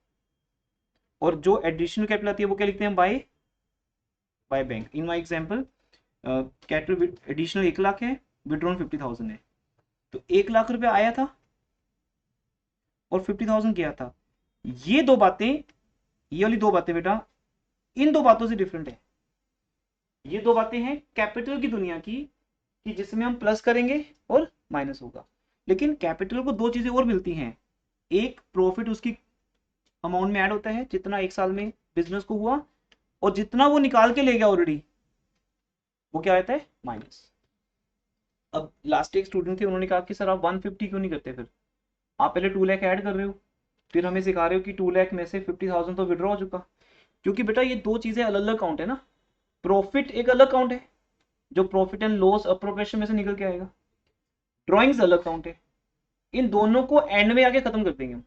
और जो एडिशनल कैपिटल आती है वो क्या लिखते हैं, by by bank. In my example capital additional 1 lakh है, विड्रॉन 50,000 है, तो 1 लाख रुपया आया था और 50,000 किया था। ये दो बातें, ये वाली दो बातें बेटा इन दो बातों से डिफरेंट है। ये दो बातें हैं कैपिटल की दुनिया की, कि जिसमें हम प्लस करेंगे और माइनस होगा। लेकिन कैपिटल को दो चीजें और मिलती हैं, एक प्रॉफिट उसकी अमाउंट में ऐड होता है जितना एक साल में बिजनेस को हुआ, और जितना वो निकाल के ले गया ऑलरेडी वो क्या आता है, माइनस। अब लास्ट एक स्टूडेंट थे, उन्होंने कहा कि सर आप 150 क्यों नहीं करते, फिर आप पहले 2 लाख ऐड कर रहे हो, फिर हमें सिखा रहे हो कि 2 लाख में से 50,000 तो विड्रॉ हो चुका। क्योंकि बेटा ये दो चीजें अलग अलग काउंट है ना, प्रॉफिट एक अलग काउंट है जो प्रॉफिट एंड लॉस अप्रोप्रिएशन में से निकल के आएगा, ड्राइंग्स अलग काउंट है, इन दोनों को एंड में आके खत्म कर देंगे हम।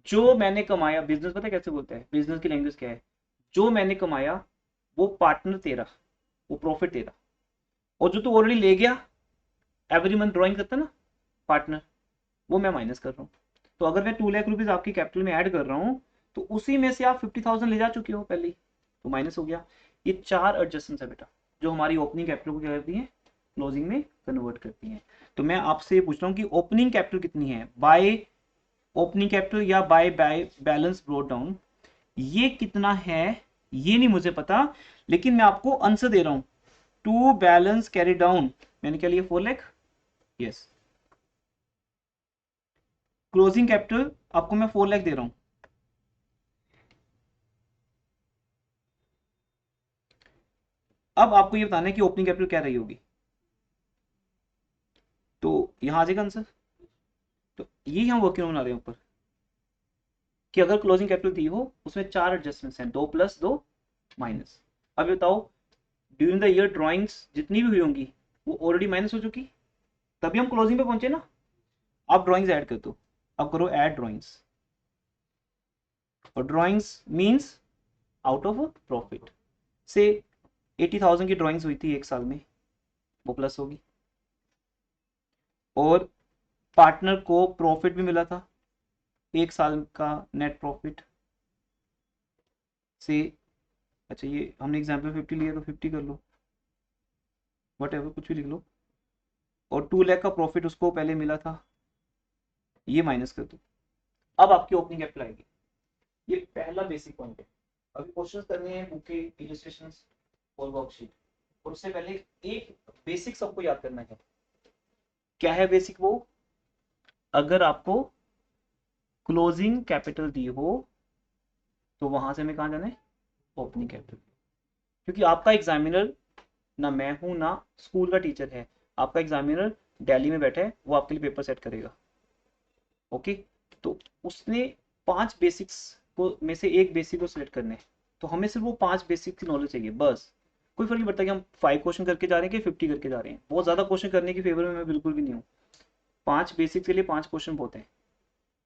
जो मैंने कमाया, बिजनेस पता है कैसे बोलता है, बिजनेस की लैंग्वेज क्या है, जो मैंने कमाया वो पार्टनर तेरा, वो प्रॉफिट तेरा, और जो तू ऑलरेडी ले गया एवरी मंथ ड्रॉइंग करता है ना पार्टनर, वो मैं माइनस कर रहा हूँ। तो अगर मैं 2 लाख रुपीज आपकी कैपिटल में ऐड कर रहा हूँ तो उसी में से आप 50,000 ले जा चुके हो पहले ही, तो माइनस हो गया। ये 4 एडजस्टमेंट है बेटा जो हमारी ओपनिंग कैपिटल को क्या करती है, क्लोजिंग में कन्वर्ट करती है। तो मैं आपसे पूछ रहा हूँ कि ओपनिंग कैपिटल कितनी है बाय ओपनिंग कैपिटल या by by balance brought down, ये कितना है ये नहीं मुझे पता, लेकिन मैं आपको आंसर दे रहा हूं। टू बैलेंस कैरी डाउन मैंने क्या लिया 4 लाख, यस। क्लोजिंग कैपिटल आपको मैं 4 लाख दे रहा हूं। अब आपको ये बताना है कि ओपनिंग कैपिटल क्या रही होगी, तो यहां आ जाएगा आंसर। तो यही हम वर्किंग बना रहे हैं ऊपर कि अगर क्लोजिंग कैपिटल दी हो उसमें 4 एडजस्टमेंट्स हैं, 2 प्लस 2 माइनस। अब बताओ ड्यूरिंग द ईयर ड्रॉइंग्स जितनी भी हुई होंगी वो ऑलरेडी माइनस हो चुकी, तभी हम क्लोजिंग पे पहुंचे ना। अब ड्रॉइंग्स ऐड कर दो, अब करो ऐड ड्रॉइंग्स, और drawings means out of profit से 80,000 की ड्रॉइंग्स हुई थी एक साल में, वो प्लस होगी। और पार्टनर को प्रॉफिट भी मिला था एक साल का नेट प्रॉफिट से, अच्छा ये हमने एग्जाम्पल 50 लिया तो 50 कर लो, वट एवर कुछ भी लिख लो। और 2 लाख का प्रॉफिट उसको पहले मिला था, ये माइनस कर दो। अब आपकी ओपनिंग कैपिटल आएगी। ये पहला बेसिक पॉइंट है। अभी क्वेश्चन करने हैं बुक के इलस्ट्रेशन और वर्कशीट, और उससे पहले एक बेसिक सबको याद करना है। क्या है बेसिक वो, अगर आपको क्लोजिंग कैपिटल दी हो तो वहां से हमें कहाँ जाना है, ओपनिंग कैपिटल। क्योंकि आपका एग्जामिनर ना मैं हूं ना स्कूल का टीचर है, आपका एग्जामिनर दिल्ली में बैठा है, वो आपके लिए पेपर सेट करेगा। ओके, तो उसने 5 बेसिक्स को में से एक बेसिक को सिलेक्ट करने हैं, तो हमें सिर्फ वो 5 बेसिक की नॉलेज चाहिए बस। कोई फर्क नहीं पड़ता कि हम 5 क्वेश्चन करके जा रहे हैं कि 50 करके जा रहे हैं, बहुत ज्यादा क्वेश्चन करने की फेवर में मैं बिल्कुल भी नहीं हूँ। 5 बेसिक के लिए 5 क्वेश्चन बहुत है।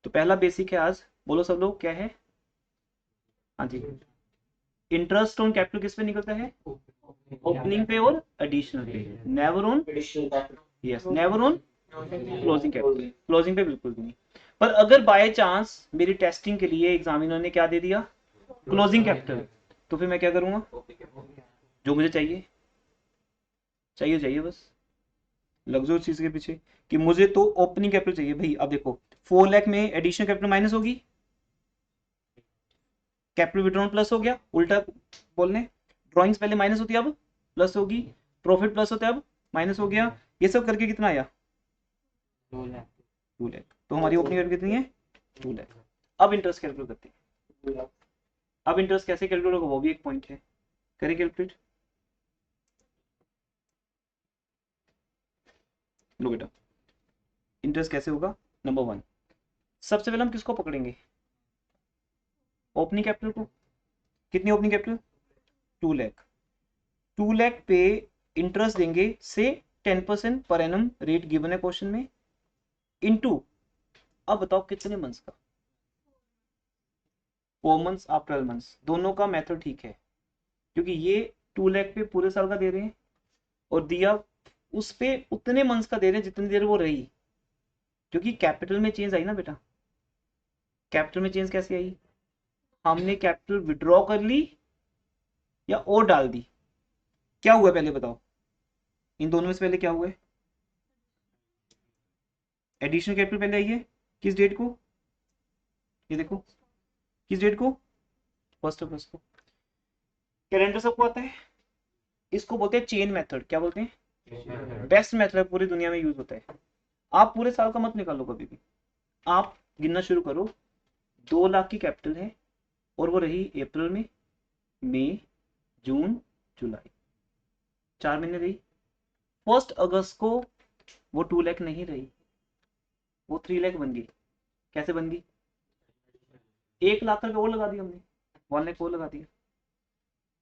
तो पहला बेसिक है आज, बोलो सब लोग क्या है, हाँ जी, इंटरेस्ट ऑन कैपिटल किस पे निकलता है, ओपनिंग पे और एडिशनल पे, never on, yes never on closing capital, closing पे बिल्कुल भी नहीं। पर अगर बाय चांस मेरी टेस्टिंग के लिए एग्जामिनर ने क्या दे दिया, क्लोजिंग कैपिटल, तो फिर मैं क्या करूंगा, जो मुझे चाहिए चाहिए चाहिए बस, लग जाओ उस चीज के पीछे कि मुझे तो ओपनिंग कैपिटल चाहिए भाई। अब देखो 4 लाख में एडिशनल कैपिटल माइनस होगी, कैपिटल विड्रॉन प्लस हो गया, उल्टा बोलने, ड्रॉइंग्स पहले माइनस होती है अब प्लस होगी, प्रॉफिट प्लस होता है अब माइनस हो गया, ये सब करके कितना आया 2 लाख। तो हमारी ओपनिंग कैपिटल कितनी है 2 लाख। अब इंटरेस्ट कैलकुलेट करते हैं। अब इंटरेस्ट कैसे कैलकुलेट होगा वो भी एक पॉइंट है, करें कैलकुलेट। लो बेटा इंटरेस्ट कैसे होगा, नंबर 1 सबसे पहले हम किसको पकड़ेंगे, ओपनिंग कैपिटल को। कितनी ओपनिंग कैपिटल 2 लाख, 2 लाख पे इंटरेस्ट देंगे से 10% पर एनम रेट गिवन है क्वेश्चन में, इनटू, अब बताओ कितने मंथ्स का, 4 मंथ्स आप 12 मंथ्स, दोनों का मेथड ठीक है। क्योंकि ये 2 लाख पे पूरे साल का दे रहे हैं और दिया उस पे उतने मंथ्स का दे रहे हैं जितनी देर वो रही। क्योंकि कैपिटल में चेंज आई ना बेटा, कैपिटल में चेंज कैसे आई, हमने कैपिटल विड्रॉ कर ली या और डाल दी, क्या हुआ पहले बताओ, इन दोनों में से पहले क्या हुआ है, एडिशनल कैपिटल पहले आई है, किस डेट को, ये देखो किस डेट को, 1 अगस्त को। कैलेंडर सबको आता है, इसको बोलते हैं चेन मेथड, क्या बोलते हैं, बेस्ट मेथड पूरी दुनिया में यूज होता है। आप पूरे साल का मत निकालो कभी भी, आप गिनना शुरू करो, 2 लाख की कैपिटल है और वो रही अप्रैल में, मई, जून, जुलाई, 4 महीने रही। 1 अगस्त को वो 2 लाख नहीं रही, वो 3 लाख बन गई। कैसे बन गई, 1 लाख का और लगा दिया हमने, 1 लाख और लगा दिया,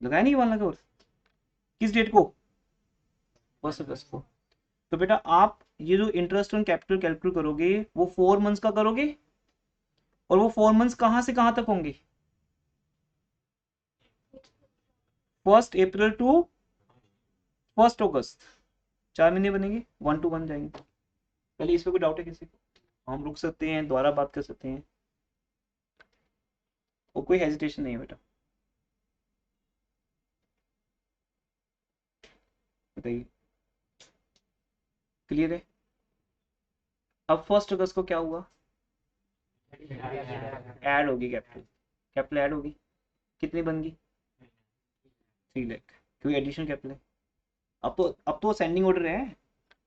लगाया नहीं 1 लाख और, किस डेट को 1 अगस्त को। तो बेटा आप ये जो इंटरेस्ट ऑन कैपिटल कैलकुलेट करोगे वो 4 मंथ्स का करोगे और वो 4 मंथ्स कहाँ से कहाँ तक होंगे? 1 अप्रैल टू 1 अगस्त, 4 महीने बनेंगे, 1 to 1 जाएंगे। पहले इस पे कोई डाउट है किसी को? हम रुक सकते हैं, दोबारा बात कर सकते हैं, और कोई हेजिटेशन नहीं है बेटा, बताइए। क्लियर है? अब 1 अगस्त को क्या हुआ? ऐड होगी कैपिटल, कैपिटल ऐड होगी, कितनी बन गई? 3 लाख, क्योंकि एडिशन कैपिटल है। अब तो सेंडिंग ऑर्डर है,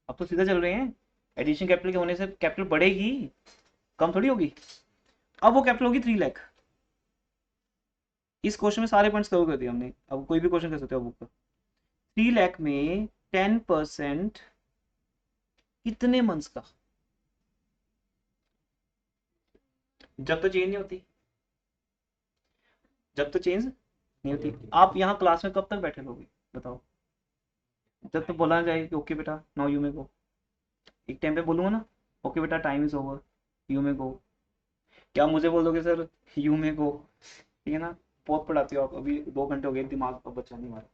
अब तो सीधा चल रहे हैं। एडिशन कैपिटल के होने से कैपिटल बढ़ेगी, कम थोड़ी होगी। अब वो कैपिटल होगी 3 लाख। इस क्वेश्चन में सारे पॉइंट्स कवर कर दिए हमने, अब कोई भी क्वेश्चन कर सकते हो बुक का। 3 लाख में 10% कितने मंथ्स का? जब तो चेंज नहीं होती, जब तो चेंज नहीं होती। आप यहाँ क्लास में कब तक बैठे रहोगे बताओ? जब तो बोला जाए कि ओके बेटा नाउ यू मे गो, एक टाइम पे बोलूंगा ना ओके बेटा time is over, you may go. क्या मुझे बोल दोगे सर यू मे गो? ठीक है ना, बहुत पढ़ाते हो आप, अभी 2 घंटे हो गए, दिमाग का बच्चा नहीं मारा।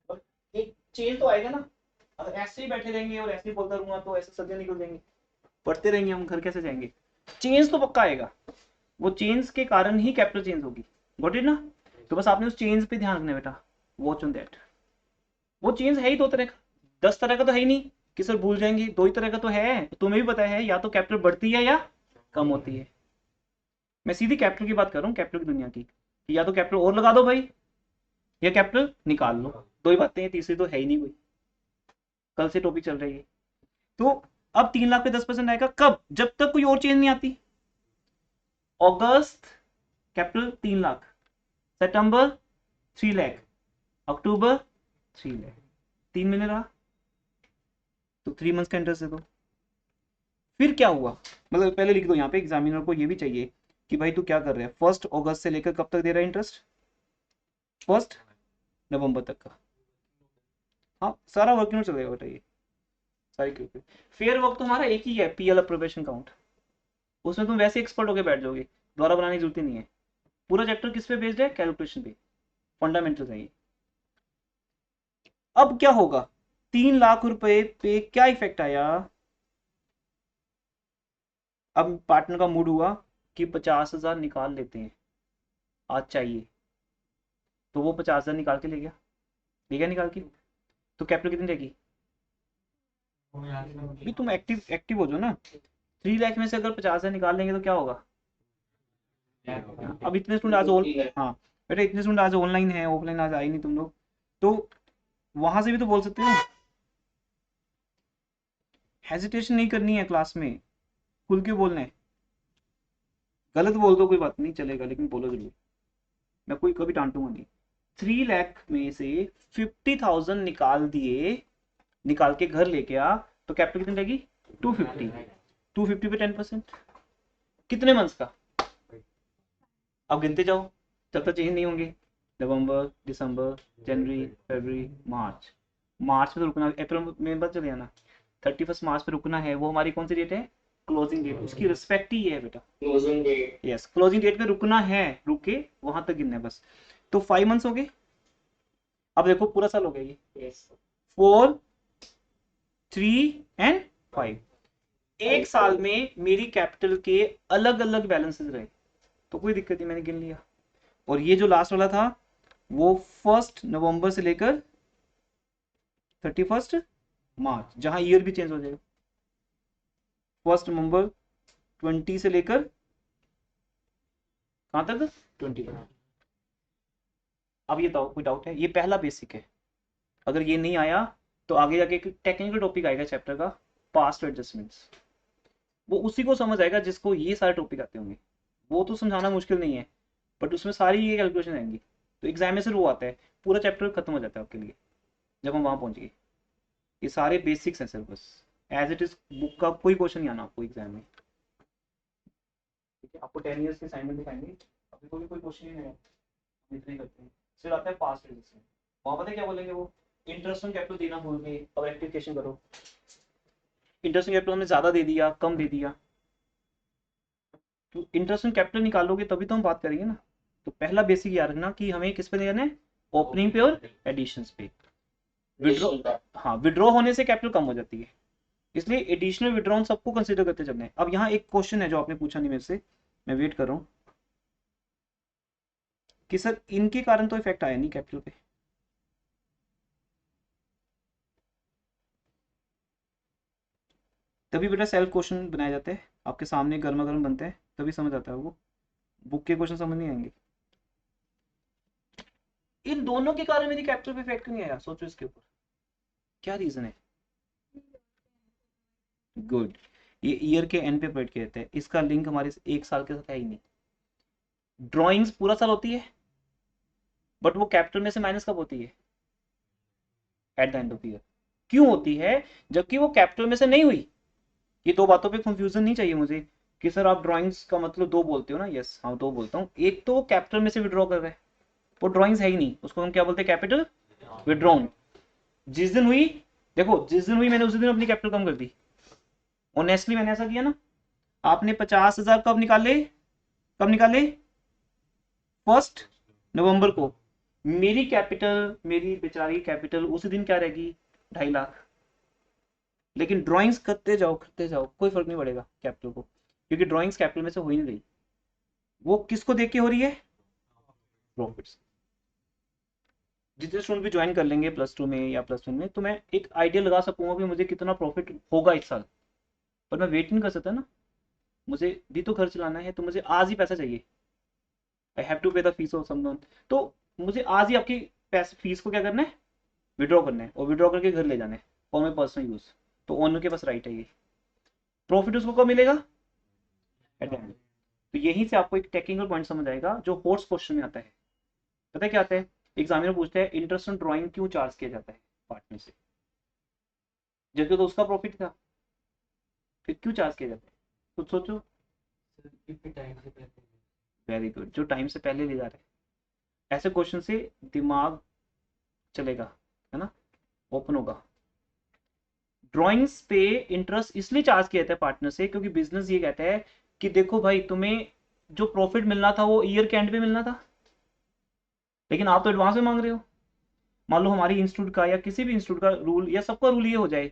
और एक चेंज तो आएगा ना, अगर ऐसे ही बैठे रहेंगे और ऐसे ही बोलता रहूंगा तो ऐसे सदियां निकल जाएंगी, पढ़ते रहेंगे हम, घर कैसे जाएंगे? चेंज तो पक्का आएगा, वो चेंज के कारण ही कैपिटल चेंज होगी। गॉट इट ना? तो बस आपने उस चेंज पे ध्यान रखना बेटा, वॉच ऑन दैट। वो चेंज है ही 2 तरह का, 10 तरह का तो है ही नहीं कि सर भूल जाएंगे, 2 ही तरह का तो है, तुम्हें भी पता है, या तो कैपिटल बढ़ती है या कम होती है। मैं सीधी कैपिटल की बात कर रहा हूँ, कैपिटल की दुनिया की, या तो कैपिटल और लगा दो भाई, या कैपिटल निकाल लो, 2 ही बातें हैं, तीसरी तो है ही नहीं कोई। कल से टॉपिक चल रही है। तो अब 3 लाख पे 10% आएगा कब? जब तक कोई और चेंज नहीं आती। अगस्त कैपिटल 3 लाख, सितंबर 3 लाख, अक्टूबर 3 लाख, 3 महीने रहा, तो 3 मंथ्स का इंटरेस्ट दे दो। फिर क्या हुआ, मतलब पहले लिख दो यहाँ पे, एग्जामिनर को ये भी चाहिए कि भाई तू क्या कर रहा है, 1 अगस्त से लेकर कब तक दे रहा है इंटरेस्ट? 1 नवंबर तक का। हाँ सारा वर्किंग नोट चलेगा बेटा, ये सारी क्लिक। फेयर वर्क तो हमारा एक ही है, पीएल अप्रोबेशन काउंट, उसमें तुम वैसे एक्सपर्ट होके बैठ जाओगे, दोबारा बनाने की जरूरत ही नहीं है। पूरा चैप्टर किस पे बेस्ड है? कैलकुलेशन पे, फंडामेंटल है ये। अब क्या होगा, 3 लाख रुपए पे क्या इफेक्ट आया? अब पार्टनर का मूड हुआ कि 50,000 निकाल लेते हैं, आज चाहिए, तो वो 50,000 निकाल के ले गया, ले गया निकाल के, तो कैपिटल कितनी रहेगी? भी तुम एक्टिव एक्टिव हो जाओ ना। 3 लाख में से अगर 50,000 निकाल लेंगे तो क्या होगा? अब इतने स्टूडेंट आज हाँ बेटा, इतने स्टूडेंट आज ऑनलाइन है, ऑफलाइन आज आए नहीं तुम लोग, तो वहां से भी तो बोल सकते हो। हेजिटेशन नहीं करनी है क्लास में, खुल के बोलना है। गलत बोल दो कोई बात नहीं चलेगा, लेकिन बोलो जरूर, मैं कोई कभी डांटूंगा नहीं। 3 लाख में से 50,000 निकाल दिए, निकाल के घर लेके आ, तो कैपिटल कितनी रहेगी? 250। 250 पे 10%, कितने मंथ्स का? अब गिनते जाओ, जब तक चेंज नहीं होंगे। नवंबर, दिसंबर, जनवरी, फरवरी, मार्च। मार्च में तो रुकना, अप्रैल में बच चले जाना, 31 मार्च पे रुकना है। वो हमारी कौन सी डेट है? क्लोजिंग डेट, उसकी रिस्पेक्ट ही है बेटा, closing date. Yes, closing date पे रुकना है, रुक के वहां तक गिनना है बस। तो 5 मंथ्स हो गए। अब देखो पूरा साल हो गया ये, 4, 3 एंड 5। एक साल में मेरी कैपिटल के अलग अलग बैलेंसेस रहे, तो कोई दिक्कत नहीं, मैंने गिन लिया। और ये जो लास्ट वाला था वो 1 नवंबर से लेकर 31 मार्च, जहां ईयर भी चेंज हो जाएगा। 1 नवंबर 20 से लेकर कहां तक? 20 तक। अब ये कोई डाउट है? ये पहला बेसिक है, अगर ये नहीं आया तो आगे जाके एक टेक्निकल टॉपिक आएगा चैप्टर का, पास्ट एडजस्टमेंट्स। वो उसी को समझ आएगा जिसको ये सारे टॉपिक आते होंगे, वो तो समझाना मुश्किल नहीं है, बट उसमें सारी ये कैलकुलेशन आएंगी, तो एग्जाम में से वो आता है, पूरा चैप्टर खत्म हो जाता है आपके लिए जब हम वहां पहुंच गए। ये सारे बेसिक्स हैं सर, बस एज इट इज बुक का कोई क्वेश्चन नहीं आना आपको एग्जाम में। ठीक है, आपको 10 ईयर्स के असाइनमेंट दिखाएंगे, अभी कोई क्वेश्चन ही नहीं है, इतने करते हैं। फिर आता है पास्ट एडजस्टमेंट, वहां पता है क्या बोलेंगे वो? इंटरेस्ट ऑन कैपिटल देना भूल गए, अब रेक्टिफिकेशन करो। इंटरेस्ट ऑन कैपिटल हमने ज्यादा दे दिया, कम दे दिया, तो इंटरेस्ट ऑन कैपिटल निकालोगे तभी तो हम बात करेंगे ना। तो पहला बेसिक याद रखना कि हमें किस पे देना है, ओपनिंग पे और एडिशंस पे। विड्रॉ, हाँ विड्रॉ होने से कैपिटल कम हो जाती है, इसलिए एडिशनल विड्रॉन सबको कंसीडर करते चलना है। अब यहाँ एक क्वेश्चन है जो आपने पूछा नहीं मेरे से, मैं वेट कर रहा हूँ कि सर इनके कारण तो इफेक्ट आया नहीं कैपिटल पे। तभी बेटा सेल्फ क्वेश्चन बनाए जाते हैं, आपके सामने गर्मा गर्म बनते हैं, तभी समझ आता है वो, बुक के क्वेश्चन समझ नहीं आएंगे। इन दोनों के कारण मेरी कैपिटल पे इफेक्ट नहीं आया, सोचो इसके ऊपर क्या रीजन है। गुड, ये ईयर के एंड पे पढ़ के रहते हैं, इसका लिंक हमारे एक साल के साथ है ही नहीं। ड्राइंग्स पूरा साल होती है, बट वो कैपिटल में से माइनस कब होती है, at the end of year. क्यों होती है, जबकि वो कैपिटल में से नहीं हुई। ये दो बातों पे कंफ्यूजन नहीं चाहिए मुझे कि सर आप ड्राइंग्स का मतलब दो बोलते हो ना। यस हाँ दो बोलता हूँ, एक तो कैपिटल में से विड्रॉ कर रहे हैं, वो ड्राइंग्स है ही नहीं, उसको हम क्या बोलते हैं, कैपिटल विड्रॉन। जिस दिन हुई, देखो जिस दिन हुई मैंने उसी दिन अपनी कैपिटल कम कर दी। ऑनेस्टली मैंने ऐसा किया ना। आपने 50,000 कब निकाले, कब निकाले, 1 नवंबर को। मेरी कैपिटल, मेरी बेचारी कैपिटल उसी दिन क्या रहेगी, 2.5 लाख। लेकिन ड्राइंग्स करते जाओ कोई फर्क नहीं पड़ेगा कैपिटल को, क्योंकि ड्राइंग्स कैपिटल में से हो ही नहीं रही। वो किसको देख के हो रही है, प्रॉफिट्स। जितने स्टूडेंट भी ज्वाइन कर लेंगे +2 में या +1 में, तो मैं एक आइडिया लगा सकूंगा कि मुझे कितना प्रॉफिट होगा इस साल। पर मैं वेट नहीं कर सकता ना, मुझे भी तो घर चलाना है, तो मुझे आज ही पैसा चाहिए। आई हैव टू पे द फीस ऑफ समवन। तो मुझे आज ही आपकी पैसे फीस को क्या करना है, विड्रॉ करना है, और विड्रॉ करके घर ले जाना है फॉर माई पर्सनल यूज। तो ओनर के पास राइट है ये। प्रॉफिट उसको कब मिलेगा, एट द एंड। तो यहीं से आपको एक टेक्निकल पॉइंट समझ आएगा जो होर्स क्वेश्चन में आता है। पता है क्या आता है, एग्जामिनर पूछता है इंटरेस्ट ऑन ड्राइंग क्यों चार्ज किया जाता है पार्टनर से, जबकि तो उसका प्रॉफिट था, फिर क्यों चार्ज किया जाता है, कुछ सोचो। वेरी गुड, जो टाइम से पहले ले जा रहे हैं। ऐसे क्वेश्चन से दिमाग चलेगा, है ना, ओपन होगा। ड्राइंग्स पे इंटरेस्ट इसलिए चार्ज किया जाता है पार्टनर से, क्योंकि बिजनेस ये कहता है कि देखो भाई तुम्हें जो प्रॉफिट मिलना था वो ईयर के एंड पे मिलना था, लेकिन आप तो एडवांस में मांग रहे हो। मान लो हमारी इंस्टीट्यूट का या किसी भी इंस्टीट्यूट का रूल या सबका रूल ये हो जाए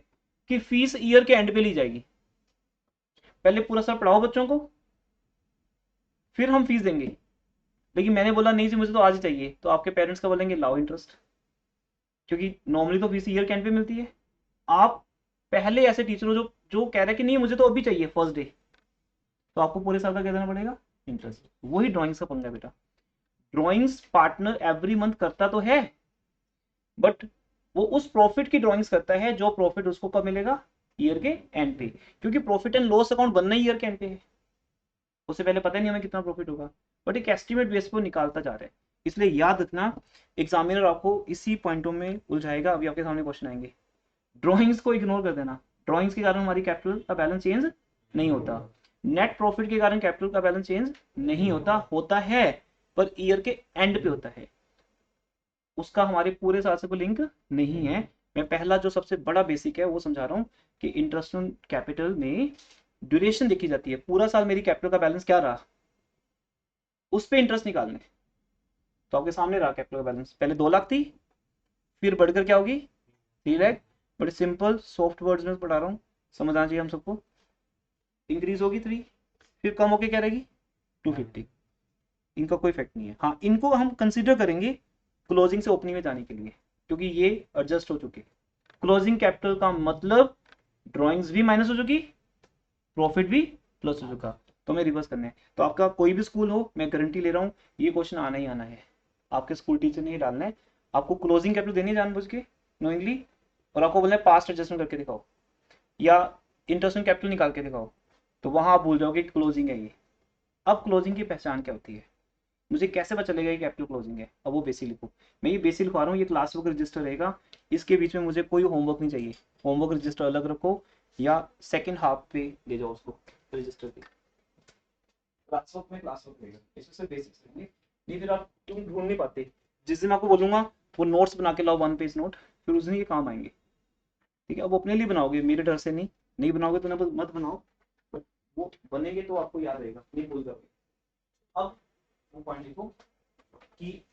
कि फीस ईयर के एंड पे ली जाएगी। पहले पूरा साल पढ़ाओ बच्चों को, फिर हम फीस देंगे। लेकिन मैंने बोला नहीं जी मुझे तो आज ही चाहिए, तो आपके पेरेंट्स का बोलेंगे लाओ इंटरेस्ट, क्योंकि नॉर्मली तो फीस ईयर के एंड पे मिलती है। आप पहले ऐसे टीचर हो जो जो कह रहे हैं कि नहीं मुझे तो अभी चाहिए फर्स्ट डे, तो आपको पूरे साल का क्या देना पड़ेगा, इंटरेस्ट। वही ड्राइंग्स का पंगा है बेटा। ड्राइंग्स पार्टनर एवरी मंथ करता तो है, बट वो उस प्रॉफिट की ड्राइंग्स करता है जो प्रॉफिट उसको कब मिलेगा, ईयर के एंड पे। क्योंकि प्रॉफिट एंड लॉस अकाउंट बनना ही ईयर के एंड पे है, उससे पहले पता नहीं हमें कितना प्रॉफिट होगा, बट एक एस्टिमेट बेस पर निकालता जा रहा है। इसलिए याद रखना, एग्जामिनर आपको इसी पॉइंटों में उलझाएगा। अभी आपके सामने क्वेश्चन आएंगे। ड्राइंग्स को इग्नोर कर देना, ड्राइंग्स के कारण हमारी कैपिटल का बैलेंस चेंज नहीं होता। नेट प्रॉफिट के कारण कैपिटल का बैलेंस चेंज नहीं होता, होता है पर ईयर के एंड पे होता है, उसका हमारे पूरे साल से कोई लिंक नहीं है। मैं पहला जो सबसे बड़ा बेसिक है वो समझा रहा हूँ कि इंटरेस्ट ऑन कैपिटल में ड्यूरेशन देखी जाती है। पूरा साल मेरी कैपिटल का बैलेंस क्या रहा, उस पर इंटरेस्ट निकालना है। तो आपके सामने रहा कैपिटल का बैलेंस, पहले 2 लाख थी, फिर बढ़कर क्या होगी 3 लाख। बड़े सिंपल सॉफ्ट वर्ड्स में पढ़ा रहा हूँ, समझ आना चाहिए हम सबको। इंक्रीज होगी 3, फिर कम होके क्या रहेगी 250। इनका कोई इफेक्ट नहीं है। हाँ इनको हम कंसिडर करेंगे क्लोजिंग से ओपनिंग में जाने के लिए, क्योंकि ये एडजस्ट हो चुके। क्लोजिंग कैपिटल का मतलब ड्राइंग्स भी माइनस हो चुकी, प्रॉफिट भी प्लस हो चुका, तो हमें रिवर्स करना है। तो आपका कोई भी स्कूल हो, मैं गारंटी ले रहा हूँ ये क्वेश्चन आना ही आना है। आपके स्कूल टीचर ने ही डालना है, आपको क्लोजिंग कैपिटल देनी है जानबूझ के नोइंगली, और आपको बोलना है पास्ट एडजस्टमेंट करके दिखाओ या इंटरेस्ट कैपिटल निकाल के दिखाओ, तो वहां आप भूल जाओगे क्लोजिंग है ये। अब क्लोजिंग की पहचान क्या होती है, मुझे कैसे पता चलेगा कि कैपिटल क्लोजिंग है। अब वो बेसिक लिखो, मैं ये बेसिक लिखवा रहा हूँ, ये क्लास वर्क रजिस्टर रहेगा, इसके बीच में मुझे कोई होमवर्क नहीं चाहिए। होमवर्क रजिस्टर अलग रखो या सेकंड हाफ पे ले जाओ उसको रजिस्टर पे। क्लास वर्क में क्लास वर्क रहेगा, इसमें से बेसिक्स रहेंगे, नहीं फिर आप तुम ढूंढ नहीं पाते। जिस दिन आपको बोलूंगा वो नोट्स बना के लाओ 1 पेज नोट, फिर उस दिन ये काम आएंगे। ठीक है, अब अपने लिए बनाओगे, मेरे डर से नहीं, नहीं बनाओगे तो मत बनाओ, वो बनेंगे तो आपको याद रहेगा, नहीं भूल जाओगे। अब वो पॉइंट लिखो कि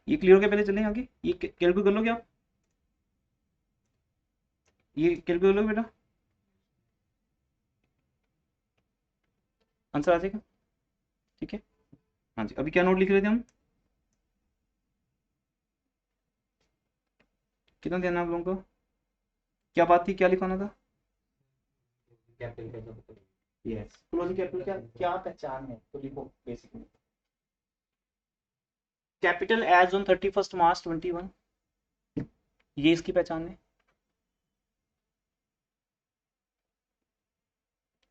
ये क्लियर हो गया, पहले चलें आगे। ये कैलकुलेट कर लोगे आप, ये कैलकुलेट कर लोगे बेटा, आंसर आ जाएगा। ठीक है, हाँ जी। अभी क्या नोट लिख रहे थे हम, कितना देना है आप लोगों को, क्या बात थी, क्या लिखवाना था? यस, क्लोजिंग कैपिटल क्या क्या पहचान है, तो लिखो बेसिक में। कैपिटल एज ऑन 31 मार्च 21, ये इसकी पहचान है।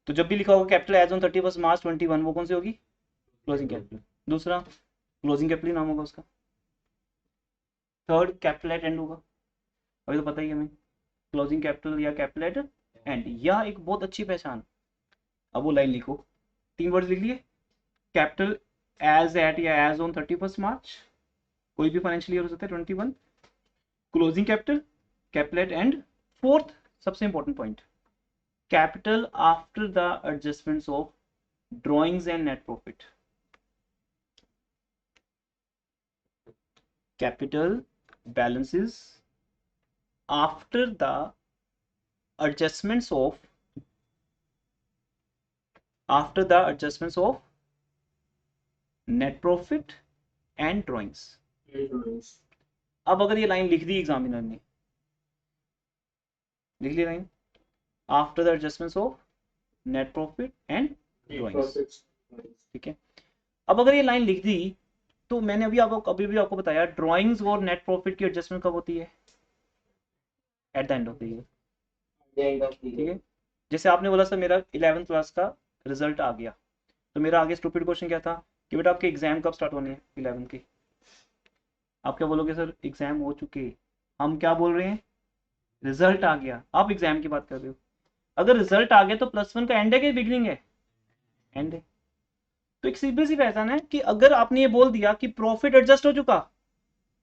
तो जब भी लिखा होगा कैपिटल एज ऑन 31 मार्च 21, वो कौन सी होगी, क्लोजिंग कैपिटल। दूसरा क्लोजिंग कैपिटल नाम होगा उसका। थर्ड कैपिटल एट एंड होगा, अभी तो पता ही है हमें, क्लोजिंग कैपिटल या कैपिटल एट एंड, यह एक बहुत अच्छी पहचान। अब वो लाइन लिखो, 3 वर्ड लिख लिए, capital as at or as on 31 March, कोई भी फाइनेंशियल ईयर हो सकता है 21, closing capital, capital at end, fourth सबसे important point, capital after the adjustments of drawings and net profit. Capital balances after the adjustments of net profit and drawings। अब अगर ये line लिख दी एग्जामिनर ने, लिख ली line, after the adjustments of net profit and drawings, ठीक है। अब अगर ये लाइन लिख दी, तो मैंने अभी भी आपको बताया, ड्रॉइंग्स और नेट प्रॉफिट की एडजस्टमेंट कब होती है, at the end of the year, ठीक है। जैसे आपने बोला सर मेरा 11th क्लास का रिजल्ट आ गया, तो मेरा आगे स्टूपिड क्वेश्चन क्या था कि बेटा आपके एग्जाम कब स्टार्ट होने हैं 11 के, आप क्या बोलोगे सर एग्जाम हो चुके, हम क्या बोल रहे हैं, रिजल्ट आ गया, आप एग्जाम की बात कर रहे हो। अगर रिजल्ट आ गया तो +1 का एंड है कि बिगनिंग है, एंड है। तो एक सिंपल सी पहचान है कि अगर आपने ये बोल दिया कि प्रॉफिट एडजस्ट हो चुका,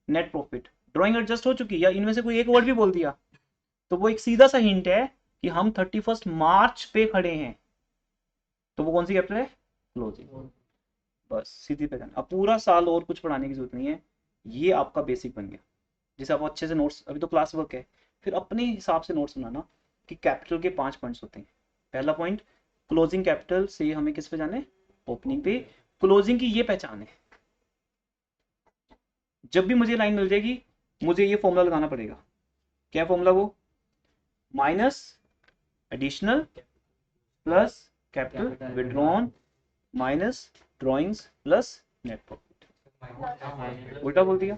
नेट प्रॉफिट, ड्रॉइंग एडजस्ट हो चुकी, या इनमें से कोई एक वर्ड भी बोल दिया, तो वो एक सीधा सा हिंट है कि हम 31 मार्च पे खड़े हैं, तो वो कौन सी कैपिटल है, क्लोजिंग। बस सीधी पहचान, अब पूरा साल और कुछ पढ़ाने की जरूरत नहीं है, ये आपका बेसिक बन गया, जिसे आप अच्छे से नोट्स, अभी तो क्लास वर्क है, फिर अपने हिसाब से नोट्स बनाना कि कैपिटल के 5 पॉइंट्स होते हैं। पहला पॉइंट, क्लोजिंग कैपिटल से हमें किस पे जाना है, ओपनिंग पे, क्लोजिंग की ये पहचान है, जब भी मुझे लाइन मिल जाएगी मुझे ये फॉर्मूला लगाना पड़ेगा, क्या फॉर्मूला वो, minus additional plus capital withdrawn minus drawings plus net profit, उल्टा बोल दिया,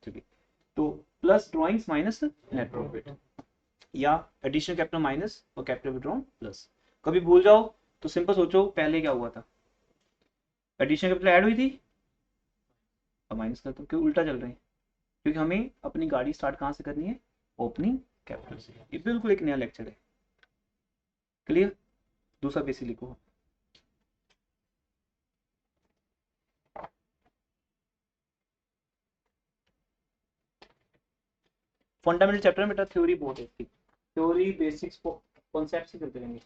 ठीक है। तो plus drawings minus net profit, या एडिशनल कैपिटल माइनस और कैपिटल विड्रॉन प्लस। कभी भूल जाओ तो सिंपल सोचो पहले क्या हुआ था, एडिशनल कैपिटल ऐड हुई थी, अब माइनस करते क्यों, उल्टा चल रहे हैं, क्योंकि हमें अपनी गाड़ी स्टार्ट कहाँ से करनी है, ओपनिंग कैपिटल से। ये बिल्कुल एक नया लेक्चर है, क्लियर। दूसरा बेसिक लिखो, फंडामेंटल चैप्टर में बेटा थ्योरी बहुत है, थ्योरी बेसिक्स कॉन्सेप्ट ही करते रहेंगे,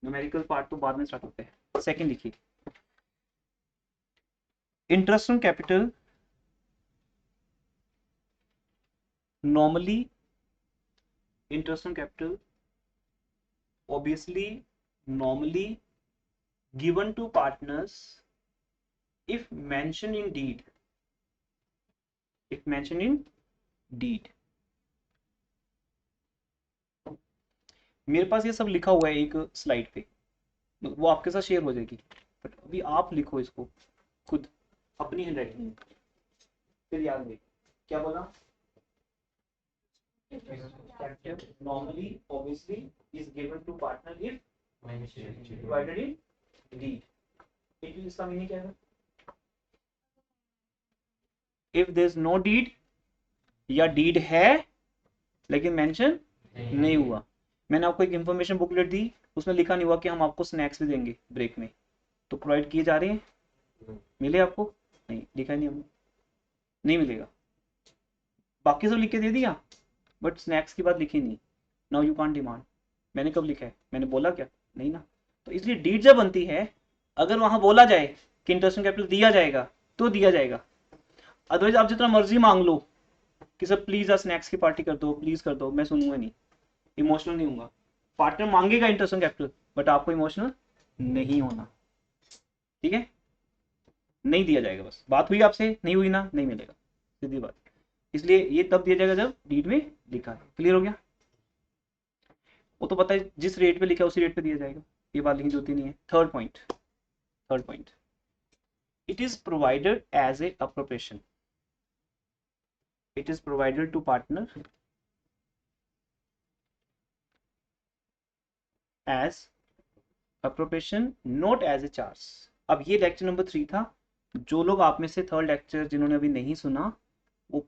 न्यूमेरिकल पार्ट तो बाद में स्टार्ट होते हैं। सेकंड लिखिए, interest on capital normally, interest on capital obviously normally given to partners if mentioned in deed, if mentioned in deed। मेरे पास ये सब लिखा हुआ है एक स्लाइड पे, वो आपके साथ शेयर हो जाएगी, बट अभी आप लिखो इसको खुद अपनी हैंडराइटिंग में, फिर याद रहे क्या बोला, normally obviously is given to partner if divided in deed। इसका मीनिंग क्या है, if there is no deed, या deed है लेकिन मेंशन नहीं हुआ। मैंने आपको एक इंफॉर्मेशन बुकलेट दी, उसमें लिखा नहीं हुआ कि हम आपको स्नैक्स भी देंगे ब्रेक में, तो प्रोवाइड किए जा रहे हैं, मिले आपको, नहीं लिखा नहीं हमने, नहीं मिलेगा, बाकी सब लिख के दे दिया, बट स्नैक्स की बात लिखी नहीं। Now you can't demand. मैंने कब लिखा है? मैंने बोला क्या? नहीं ना। तो इसलिए डीड जब बनती है, अगर वहां बोला जाए कि इंटरेस्ट ऑन कैपिटल दिया जाएगा तो दिया जाएगा, अदरवाइज आप जितना मर्जी मांग लो कि सर प्लीज स्नैक्स की पार्टी कर दो, प्लीज कर दो, मैं सुनूंगा नहीं, इमोशनल नहीं हूँ। पार्टनर मांगेगा इंटरेस्ट ऑन कैपिटल, बट आपको इमोशनल नहीं होना, ठीक है? नहीं दिया जाएगा। बस बात हुई आपसे, नहीं हुई ना, नहीं मिलेगा, सीधी बात। इसलिए ये तब दिया जाएगा जब डीड में लिखा है। क्लियर हो गया? वो तो पता है जिस रेट पे लिखा है उसी रेट पे दिया जाएगा, ये बात लिखनी जरूरत नहीं है। Third point, it is provided as a appropriation. It is provided to partner as appropriation, not as a charge. अब ये लेक्चर नंबर 3 था। जो लोग आप में से थर्ड लेक्चर जिन्होंने अभी नहीं सुना, वो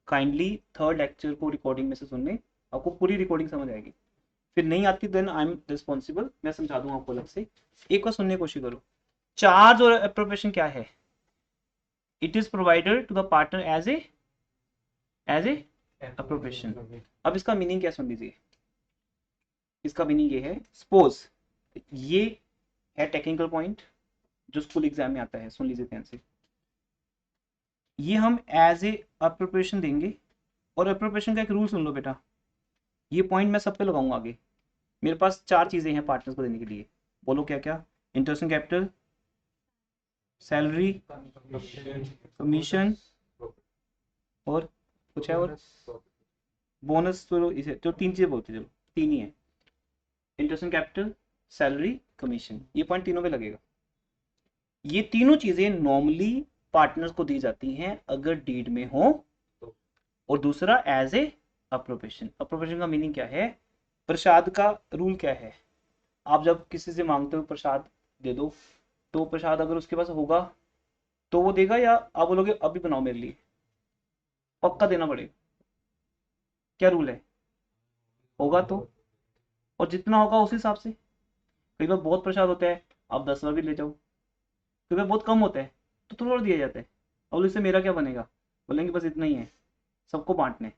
काइंडली थर्ड लेक्चर को रिकॉर्डिंग में से सुन लें, आपको पूरी रिकॉर्डिंग समझ आएगी। फिर नहीं आती देन आई एम रिस्पॉन्सिबल, मैं समझा दूंगा आपको अलग से। एक बार सुनने की कोशिश करो। चार्ज और अप्रोप्रिएशन क्या है? It is provided to the partner as a appropriation. अब इसका मीनिंग क्या सुन लीजिए। इसका मीनिंग ये है, सपोज ये है टेक्निकल पॉइंट जो स्कूल एग्जाम में आता है, सुन लीजिए ध्यान से। ये हम एज ए अप्रोप्रिएशन देंगे, और अप्रोप्रिएशन का एक रूल सुन लो बेटा, ये पॉइंट मैं सब पे लगाऊंगा आगे। मेरे पास 4 चीजें हैं पार्टनर्स को देने के लिए, बोलो क्या क्या? Interest on capital, salary, commission, और कुछ है और बोनस। तो इसे जो 3 चीजें बोलते, चलो 3 ही है, interest on capital, salary, commission. ये पॉइंट तीनों पे लगेगा। ये तीनों चीजें नॉर्मली पार्टनर्स को दी जाती हैं अगर डीड में हो, और दूसरा एज ए अप्रोप्रिएशन। अप्रोप्रिएशन का मीनिंग क्या है? प्रसाद का रूल क्या है? आप जब किसी से मांगते हो प्रसाद दे दो, तो प्रसाद अगर उसके पास होगा तो वो देगा, या आप बोलोगे अभी बनाओ मेरे लिए? पक्का देना पड़ेगा। क्या रूल है? होगा तो, और जितना होगा उस हिसाब से। कई बार बहुत प्रसाद होता है, आप 10 बार भी ले जाओ। कई बार बहुत कम होता है तो थोड़ा और दिया जाता है, और इससे मेरा क्या बनेगा? बोलेंगे बस इतना ही है, सबको बांटने।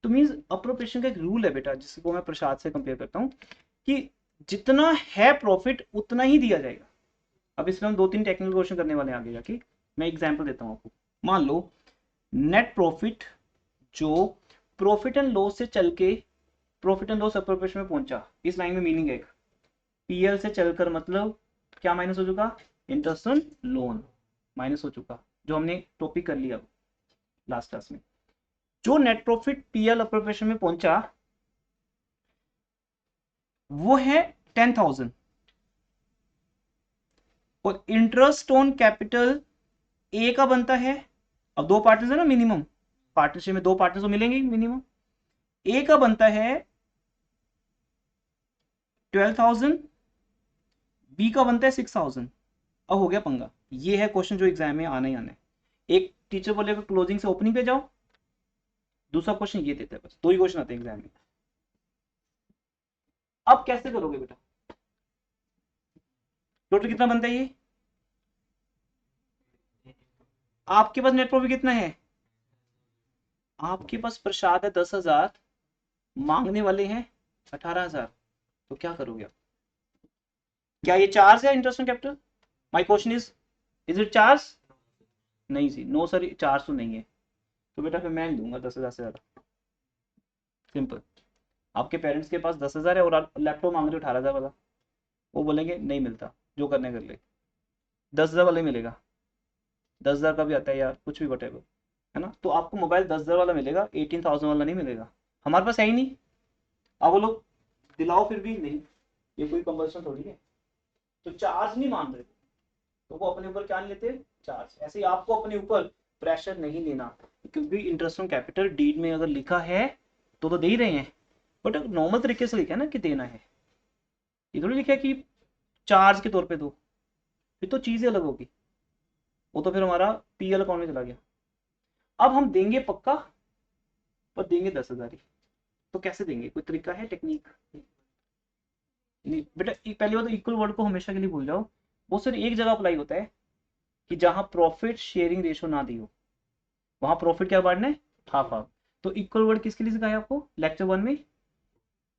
तो मीन्स अप्रोप्रिएशन का एक रूल है बेटा, जिसको मैं प्रसाद से कंपेयर करता हूँ, कि जितना है प्रॉफिट उतना ही दिया जाएगा। अब इसमें हम 2-3 टेक्निकल क्वेश्चन करने वाले हैं आगे जाके। मैं एग्जांपल देता हूँ आपको। मान लो नेट प्रॉफिट जो प्रॉफिट एंड लॉस से चल के प्रॉफिट एंड लॉस अप्रोप्रिएशन में पहुंचा, इस लाइन में मीनिंग है एक, पीएल से चलकर मतलब क्या माइनस हो चुका? इंटरेस्ट ऑन लोन माइनस हो चुका, जो हमने टॉपिक कर लिया लास्ट क्लास में। जो नेट प्रॉफिट पीएल अप्रोप्रिएशन में पहुंचा वो है 10,000, और इंटरेस्ट ऑन कैपिटल ए का बनता है। अब 2 पार्टनर्स है ना मिनिमम, पार्टनरशिप में 2 पार्टनर्स तो मिलेंगे मिनिमम। ए का बनता है 12,000, बी का बनता है 6,000। अब हो गया पंगा। ये है क्वेश्चन जो एग्जाम में आना ही आना है। एक टीचर बोलेगा क्लोजिंग से ओपनिंग पे जाओ, दूसरा क्वेश्चन ये देता है। बस 2 ही क्वेश्चन आते हैं एग्जाम में। अब कैसे करोगे बेटा? टोटल कितना बनता है ये? आपके पास नेट प्रॉफिट कितना है? आपके पास प्रसाद है 10,000, मांगने वाले हैं 18,000, तो क्या करोगे आप? क्या ये चार्ज है interest on capital? My question is it charge? नहीं जी, नो सर, चार्ज तो नहीं है। तो बेटा फिर मैं नहीं दूंगा 10,000 से ज्यादा। सिंपल। आपके पेरेंट्स के पास 10,000 है और आप लैपटॉप मांग रहे हो 18,000 वाला, वो बोलेंगे नहीं मिलता, जो करने कर ले। 10,000 वाला ही मिलेगा, 10,000 का भी आता है यार, कुछ भी वटेवर, है ना? तो आपको मोबाइल 10,000 वाला मिलेगा, 18,000 वाला नहीं मिलेगा। हमारे पास है ही नहीं। अब वो लोग दिलाओ फिर भी नहीं, ये कोई कंपल्सन थोड़ी है। तो चार्ज नहीं मान रहे, तो वो अपने ऊपर क्या नहीं लेते? चार्ज। ऐसे ही आपको अपने ऊपर प्रेशर नहीं लेना, क्योंकि इंटरेस्ट ऑन कैपिटल डीड में अगर लिखा है तो दे ही रहे हैं, बट नॉर्मल तरीके से लिखा है ना कि देना है, ये थोड़ी लिखा है कि चार्ज के तौर पे दो, फिर तो चीजें अलग होगी। वो तो फिर हमारा पीएल अकाउंट में चला गया। अब हम देंगे पक्का, पर देंगे 10,000 ही। तो कैसे देंगे? कोई तरीका है, टेक्निक? नहीं बेटा, पहली बात तो इक्वल वर्ड को हमेशा के लिए भूल जाओ। वो सिर्फ एक जगह अप्लाई होता है कि जहां प्रॉफिट शेयरिंग रेशो ना दी हो, वहां प्रॉफिट क्या बांटना है? Half half. तो इक्वल वर्ड किसके लिए सिखाया आपको लेक्चर 1 में,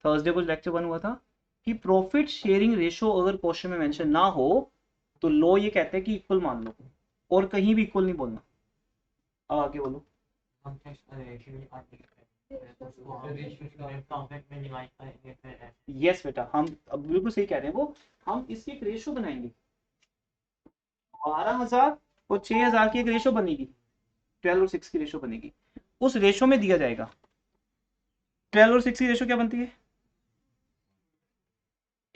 थर्सडे को लेक्चर 1 हुआ था कि प्रॉफिट शेयरिंग रेशो अगर क्वेश्चन में मेंशन ना हो तो लो ये कहते हैं कि इक्वल मान लो और कहीं भी इक्वल नहीं बोलना। अब आगे बोलो। यस बेटा, हम अब बिल्कुल सही कह रहे हैं वो, हम इसकी एक रेशो बनाएंगे 12,000 और 6,000 की एक रेशो बनेगी, 12 और 6 की रेशो बनेगी, उस रेशो में दिया जाएगा। 12 और 6 की रेशो क्या बनती है,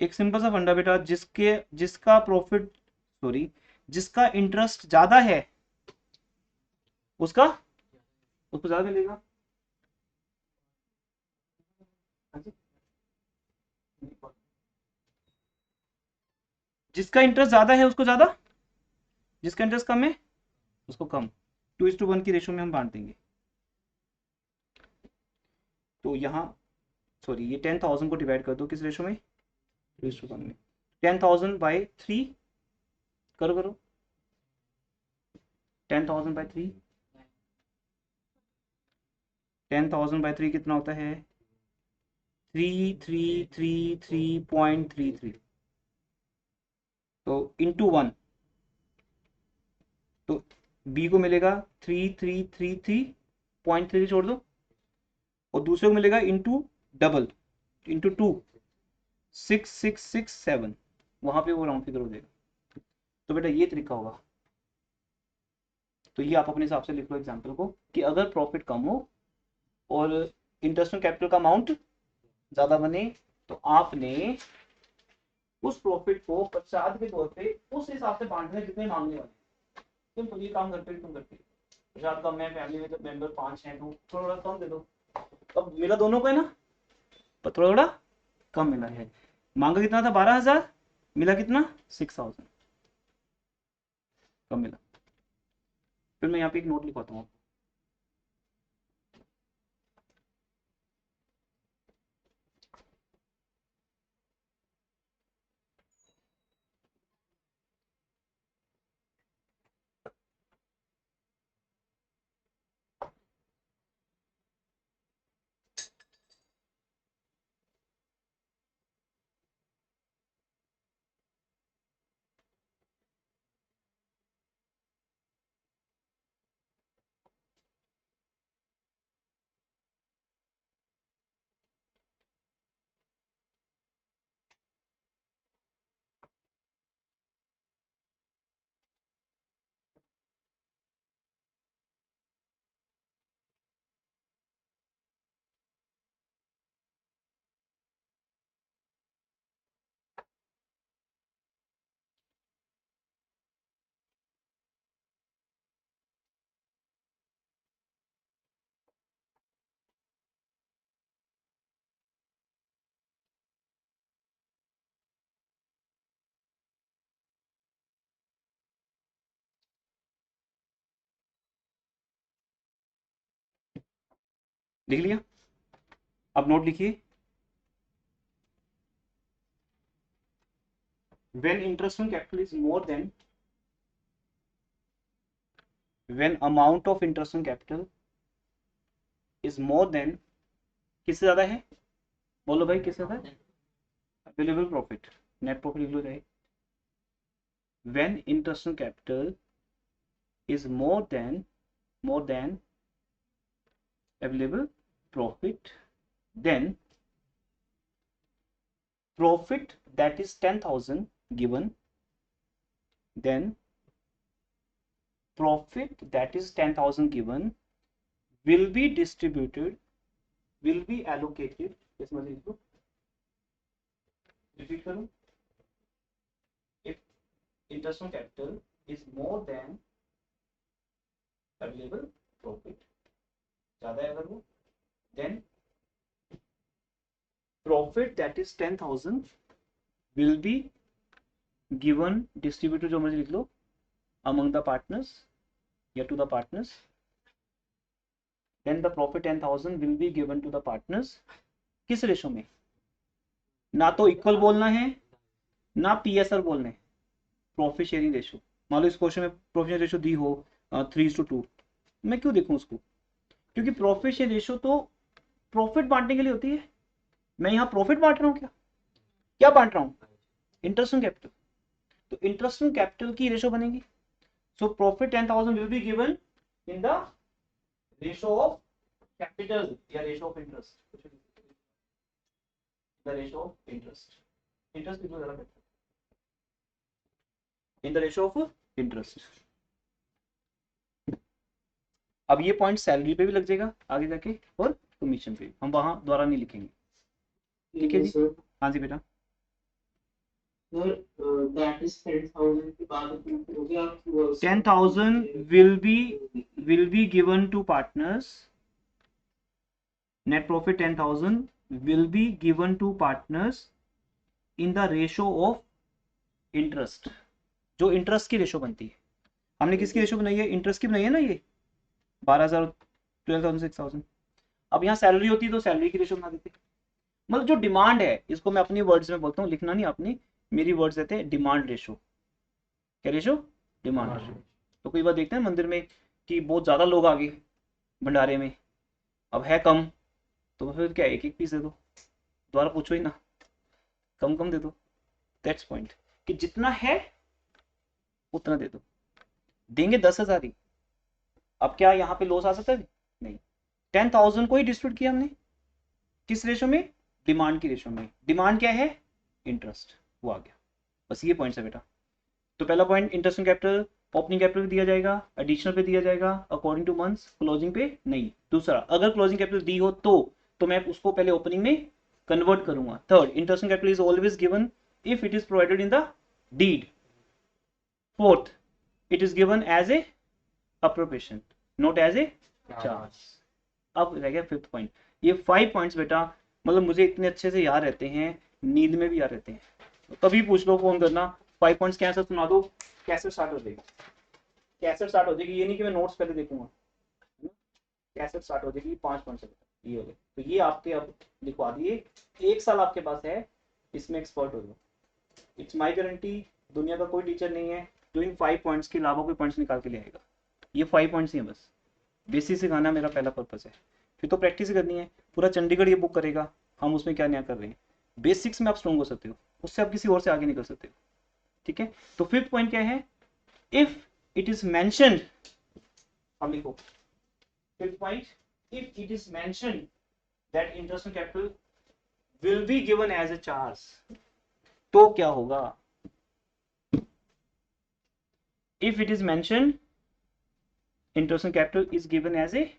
एक सिंपल सा फंडा बेटा, जिसका प्रॉफिट सॉरी जिसका इंटरेस्ट ज्यादा है उसका उसको ज्यादा मिलेगा। जिसका इंटरेस्ट ज्यादा है उसको ज्यादा, जिसका इंटरेस्ट कम है उसको कम, 2:1 की रेशो में हम बांट देंगे। तो यहाँ सॉरी ये 10,000 को डिवाइड कर दो किस रेशो में, 2:1 में। 10,000 बाई 3 करो करो, 10,000 बाई 3, 10,000 बाई 3 कितना होता है 3333.33, तो इंटू 1, तो बी को मिलेगा 3333.33 छोड़ दो, और दूसरे को मिलेगा इंटू डबल इंटू 2 6667, वहां पे वो राउंड फिगर हो जाएगा। तो बेटा ये तरीका होगा, तो ये आप अपने हिसाब से लिख लो एग्जाम्पल को कि अगर प्रॉफिट कम हो और इंटरेस्ट ऑन कैपिटल का अमाउंट ज्यादा बने तो आपने उस प्रॉफिट को प्रसाद के तौर पे उस हिसाब से बांटना है जितने मांगने वाले। तुम ये काम करते तुम करते प्रसाद कम है, फैमिली में जब मेंबर 5 हैं तो थोड़ा थोड़ा कम दे दो। अब मिला दोनों को है ना, पर थोड़ा थोड़ा कम मिला है। मांगा कितना था 12,000, मिला कितना 6,000 कम मिला। फिर मैं यहाँ पे एक नोट लिखवाता हूँ। लिख लिया, अब नोट लिखिए। When interest on capital is more than, when amount of interest on capital is more than, किससे ज्यादा है बोलो भाई, किससे ज्यादा है, अवेलेबल प्रॉफिट, नेट प्रॉफिट लिख लो जाए। When interest on capital is more than available profit, then profit that is 10,000 given, then profit that is 10,000 given will be distributed, will be allocated, इसमें लिख लो, रिपीट करूं, if interest on capital is more than available profit, ज्यादा है अगर वो, then profit that is 10,000 will be given, distributed जो मर्जी लिख लो, among the partners या to the partners, then the profit 10,000 will be given to the partners। किस ratio में, ना तो इक्वल बोलना है ना पीएसआर बोलना है, प्रॉफिट शेयरिंग रेशो। मान लो इस क्वेश्चन में प्रॉफिट शेयरिंग रेशो दी हो 3:2, मैं क्यों देखूं उसको, क्योंकि प्रॉफिट शेयर रेशो तो प्रॉफिट बांटने के लिए होती है। मैं यहाँ प्रॉफिट बांट रहा हूँ, क्या बांट रहा हूँ? Interest on capital. तो इंटरेस्ट ऑन कैपिटल की रेशो बनेगी। So profit 10,000 will be given in the ratio of capital या ratio of interest, the ratio of interest, interest कितना ज्यादा better, in the ratio of interest. अब ये point salary पे भी लग जाएगा आगे जाके और कमीशन पे, हम वहां द्वारा नहीं लिखेंगे। ठीक है जी, हाँ जी बेटा। that is 10,000 के बाद हो गया 10,000 will be given to partners. Net profit 10,000 will be given to partners in the ratio of interest. जो इंटरेस्ट की रेशो बनती है, हमने किसकी रेशो बनाई है? इंटरेस्ट की बनाई है ना, ये 12,000 12,000 6,000। अब यहाँ सैलरी होती है तो सैलरी की रेशो बना देते। मतलब जो डिमांड है, इसको मैं अपनी वर्ड्स में बोलता हूँ, लिखना नहीं आपने, मेरी वर्ड्स देते हैं डिमांड रेशो। क्या रेशो? Demand ratio. तो कई बार देखते हैं मंदिर में कि बहुत ज्यादा लोग आ गए भंडारे में, अब है कम, तो फिर क्या एक एक पीस दे दो, दोबारा पूछो ही ना, कम कम दे दो। दैट्स पॉइंट कि जितना है उतना दे दो। देंगे 10,000 ही, अब क्या यहाँ पे लॉस आ सकता है? नहीं। 10,000 को ही डिस्ट्रीब्यूट किया हमने, किस रेशो में? डिमांड की रेशो में। डिमांड क्या है? इंटरेस्ट, वो आ गया। बस ये पॉइंट है बेटा। तो पहला point interest on capital opening capital पे दिया जाएगा, एडिशनल पे दिया जाएगा, अकॉर्डिंग टू मंथ्स, क्लोजिंग पे नहीं। दूसरा, अगर क्लोजिंग कैपिटल दी हो तो मैं उसको पहले ओपनिंग में कन्वर्ट करूंगा। Third, interest on capital is always given if it is provided in the deed. Fourth, it is given as a appropriation, not as a charge. अब रह गया फिफ्थ पॉइंट। ये 5 पॉइंट्स बेटा मतलब मुझे इतने अच्छे से याद रहते हैं, नींद में भी याद रहते हैं। तो कभी पूछ लो, फोन करना, 5 पॉइंट्स कैसे सुना दो, कैसे स्टार्ट हो जाएगी, कैसे स्टार्ट हो जाएगी। ये नहीं कि मैं नोट्स पहले देखूंगा, कैसे स्टार्ट हो जाएगी। 5 पॉइंट्स ये हो गए, तो ये आपके अब लिखवा दिए। 1 साल आपके पास है, इसमें एक्सपर्ट हो जाओ। इट्स माई गारंटी, दुनिया का कोई टीचर नहीं है जो इन 5 पॉइंट्स के अलावा कोई पॉइंट्स निकाल के ले आएगा। ये 5 पॉइंट्स ही है बस, बेसिक सिखाना मेरा पहला पर्पस है। फिर तो प्रैक्टिस करनी है। पूरा चंडीगढ़ ये बुक करेगा, हम उसमें क्या नया कर रहे हैं। बेसिक्स में आप स्ट्रॉन्ग हो सकते हो, उससे आप किसी और से आगे निकल सकते हो। ठीक है, तो फिफ्थ पॉइंट क्या है? इफ इट इज मेंशन्ड, अब लिखो fifth point, if it is mentioned that interest on capital will be given as a charge, तो क्या होगा? If it is mentioned interest on capital is given as a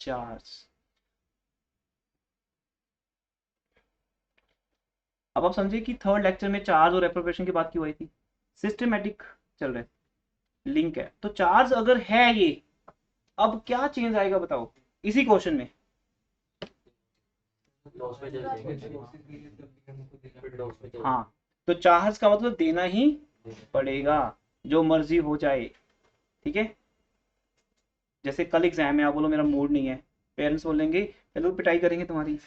charge. अब आप समझे कि third lecture में चार्ज और appropriation की बात की हुई थी, सिस्टमैटिक चल रहा है, लिंक है। तो चार्ज अगर है ये, अब क्या चेंज आएगा बताओ इसी क्वेश्चन में? हाँ, तो चार्ज का मतलब देना ही पड़ेगा, जो मर्जी हो जाए। ठीक है, जैसे कल एग्जाम है, आप बोलो मेरा मूड नहीं है, पेरेंट्स बोलेंगे पहले तो पिटाई करेंगे तुम्हारी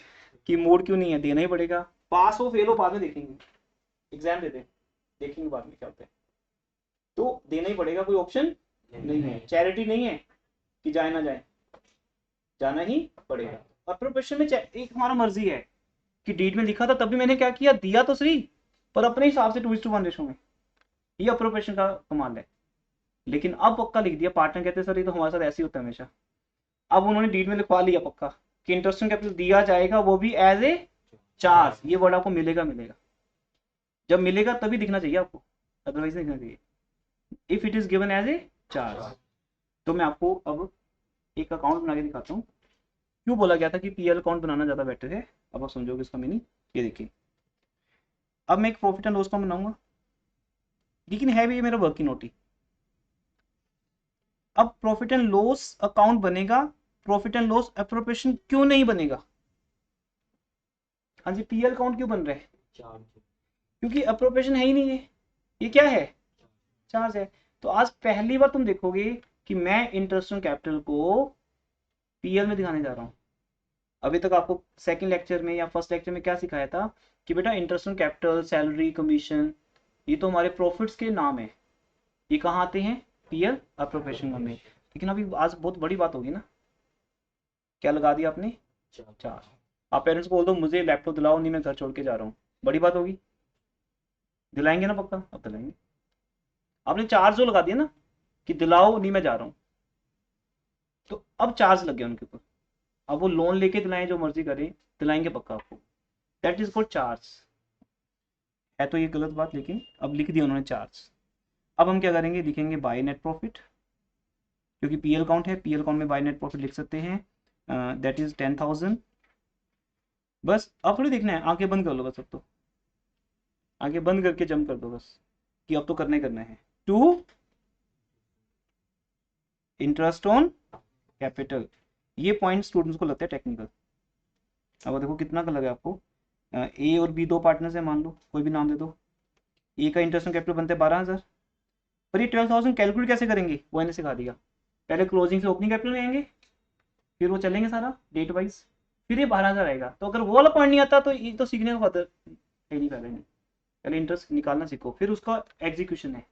कि मूड क्यों नहीं है, देना ही पड़ेगा। पास हो फेल हो बाद में देखेंगे, एग्जाम दे दे, देखेंगे बाद में क्या होता है। तो देना ही पड़ेगा, कोई ऑप्शन नहीं है। चैरिटी नहीं है कि जाए ना जाए, जाना ही पड़ेगा। अप्रोप्रिएशन में एक हमारा मर्जी है कि डीड में लिखा था तब भी मैंने क्या किया, दिया तो सही पर अपने हिसाब से 2:1 रेशो में। ये अप्रोप्रिएशन का कमाल है। लेकिन अब पक्का लिख दिया, पार्टनर कहते सर ये तो हमारे साथ ऐसे ही होता है हमेशा। अब उन्होंने डीड में लिखवा लिया पक्का कि इंटरेस्ट ऑन कैपिटल दिया जाएगा, वो भी एज ए चार्ज। ये वर्ड आपको मिलेगा, जब मिलेगा तभी दिखना चाहिए आपको, अदरवाइज नहीं दिखना चाहिए। If it is given as a charge. तो मैं आपको अब एक अकाउंट बना के दिखाता हूँ। क्यों बोला गया था कि पीएल अकाउंट बनाना ज्यादा बेटर है, अब आप समझोगे इसका मीनिंग। ये देखिए, अब मैं एक प्रॉफिट एंड लॉस अकाउंट बनाऊंगा, लेकिन है भी ये मेरा वर्किंग नोट ही। अब प्रॉफिट एंड लॉस अकाउंट बनेगा, प्रॉफिट एंड लॉस एप्रोप्रिएशन क्यों नहीं बनेगा? हाँ जी, पीएल अकाउंट क्यों बन रहा है? क्योंकि अप्रोप्रिएशन है ही नहीं है, ये क्या है? चार्ज है। तो आज पहली बार तुम देखोगे कि मैं इंटरेस्ट ऑन कैपिटल को पीएल में दिखाने जा रहा हूँ। अभी तक आपको सेकंड लेक्चर में या फर्स्ट लेक्चर में क्या सिखाया था कि बेटा interest on capital, salary, commission, ये तो हमारे प्रॉफिट्स के नाम है, ये कहाँ आते हैं? पीएल अप्रोप्रिएशन में। लेकिन अभी आज बहुत बड़ी बात होगी ना, क्या लगा दिया आपने? 4। आप पेरेंट्स को बोल दो मुझे लैपटॉप दिलाओ, नहीं मैं घर छोड़ के जा रहा हूँ, बड़ी बात होगी? दिलाएंगे ना पक्का? अब दिलाएंगे। आपने चार्ज जो लगा दिया ना कि दिलाओ, नहीं मैं जा रहा हूँ, तो अब चार्ज लग गया उनके ऊपर। अब वो लोन लेके दिलाएं, जो मर्जी करें, दिलाएंगे पक्का आपको। That is called charge. है तो ये गलत बात, लेकिन अब लिख दिया उन्होंने चार्ज। अब हम क्या करेंगे, लिखेंगे बाय नेट प्रॉफिट, क्योंकि पीएल काउंट है, पीएल काउंट में बाय नेट प्रॉफिट लिख सकते हैं। That is 10,000। बस अब थोड़ी देखना है, आंखें बंद कर लो बस। अब तो आंखें बंद करके जंप कर दो बस, कि अब तो करना ही करना है। टू इंटरेस्ट ऑन कैपिटल, ये पॉइंट स्टूडेंट्स को लगता है टेक्निकल। अब देखो कितना का लगा आपको। ए और बी दो पार्टनर्स है, मान लो कोई भी नाम दे दो। ए का इंटरेस्ट ऑन कैपिटल बनता है 12,000। पर ये 12,000 कैलकुलेट कैसे करेंगे वो इन्हें सिखा दिया। पहले क्लोजिंग से ओपनिंग कैपिटल में आएंगे, फिर वो चलेंगे सारा डेट वाइज, फिर ये 12,000 आएगा। तो अगर वो वाला पॉइंट नहीं आता तो ये तो सीखने का फायदा नहीं करेंगे। पहले इंटरेस्ट निकालना सीखो, फिर उसका एग्जीक्यूशन है।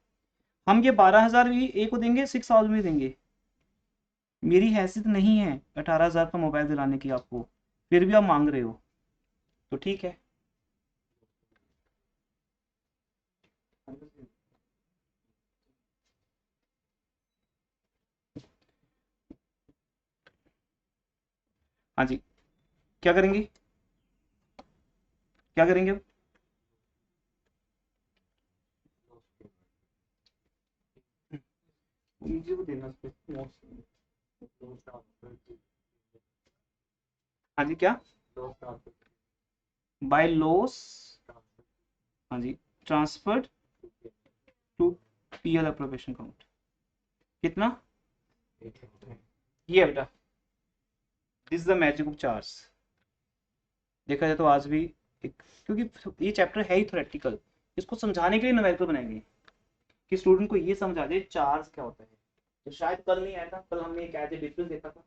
हम ये 12,000 भी ए को देंगे, 6,000 भी देंगे। मेरी हैसियत नहीं है 18,000 का मोबाइल दिलाने की आपको, फिर भी आप मांग रहे हो, तो ठीक है। हाँ जी, क्या करेंगे, क्या करेंगे अब? ईजी को देना उस पे। हाँ जी, क्या? बाय लॉस, हाँ जी, transferred to PL appropriation account. कितना? ये है बेटा, this is the magic of charge. देखा जाए तो आज भी एक, क्योंकि ये चैप्टर है ही थ्योरेटिकल, इसको समझाने के लिए न्यूमेरिकल बनाएंगे कि स्टूडेंट को ये समझा दे चार्ज क्या होता है। तो शायद कल नहीं आया था, कल हमने एक एज ए डिफरेंस देखा था,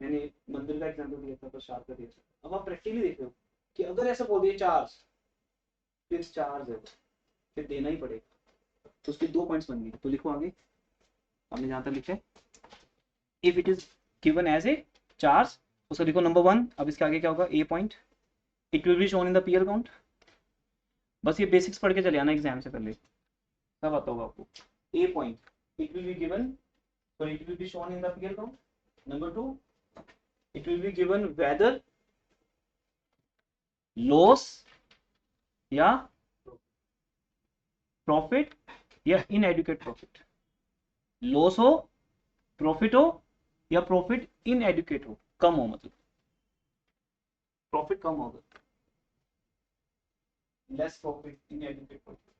मैंने मंदिर का एग्जाम्पल दिया था, प्रसाद का दिया था। अब आप प्रैक्टिकली देख रहे हो कि अगर ऐसा बोल दिए चार्ज, फिर चार्ज है, फिर देना ही पड़ेगा। तो उसके 2 पॉइंट्स बन गए। तो लिखो आगे, हमने जहां तक लिखा है, if it is given as a charge, उसको लिखो नंबर 1। अब इसके आगे क्या होगा, a point, it will be shown in the PL count. बस ये बेसिक्स पढ़ के चले आना एग्जाम से पहले, सब आता होगा आपको। A point, it will be given, so it will be shown in the PL count. Number 2, it will be given whether loss या प्रॉफिट या इनएडुकेट प्रॉफिट। लॉस हो, प्रॉफिट हो, या प्रॉफिट इनएडुकेट हो, कम हो, मतलब प्रॉफिट कम होगा, less profit, inadequate profit.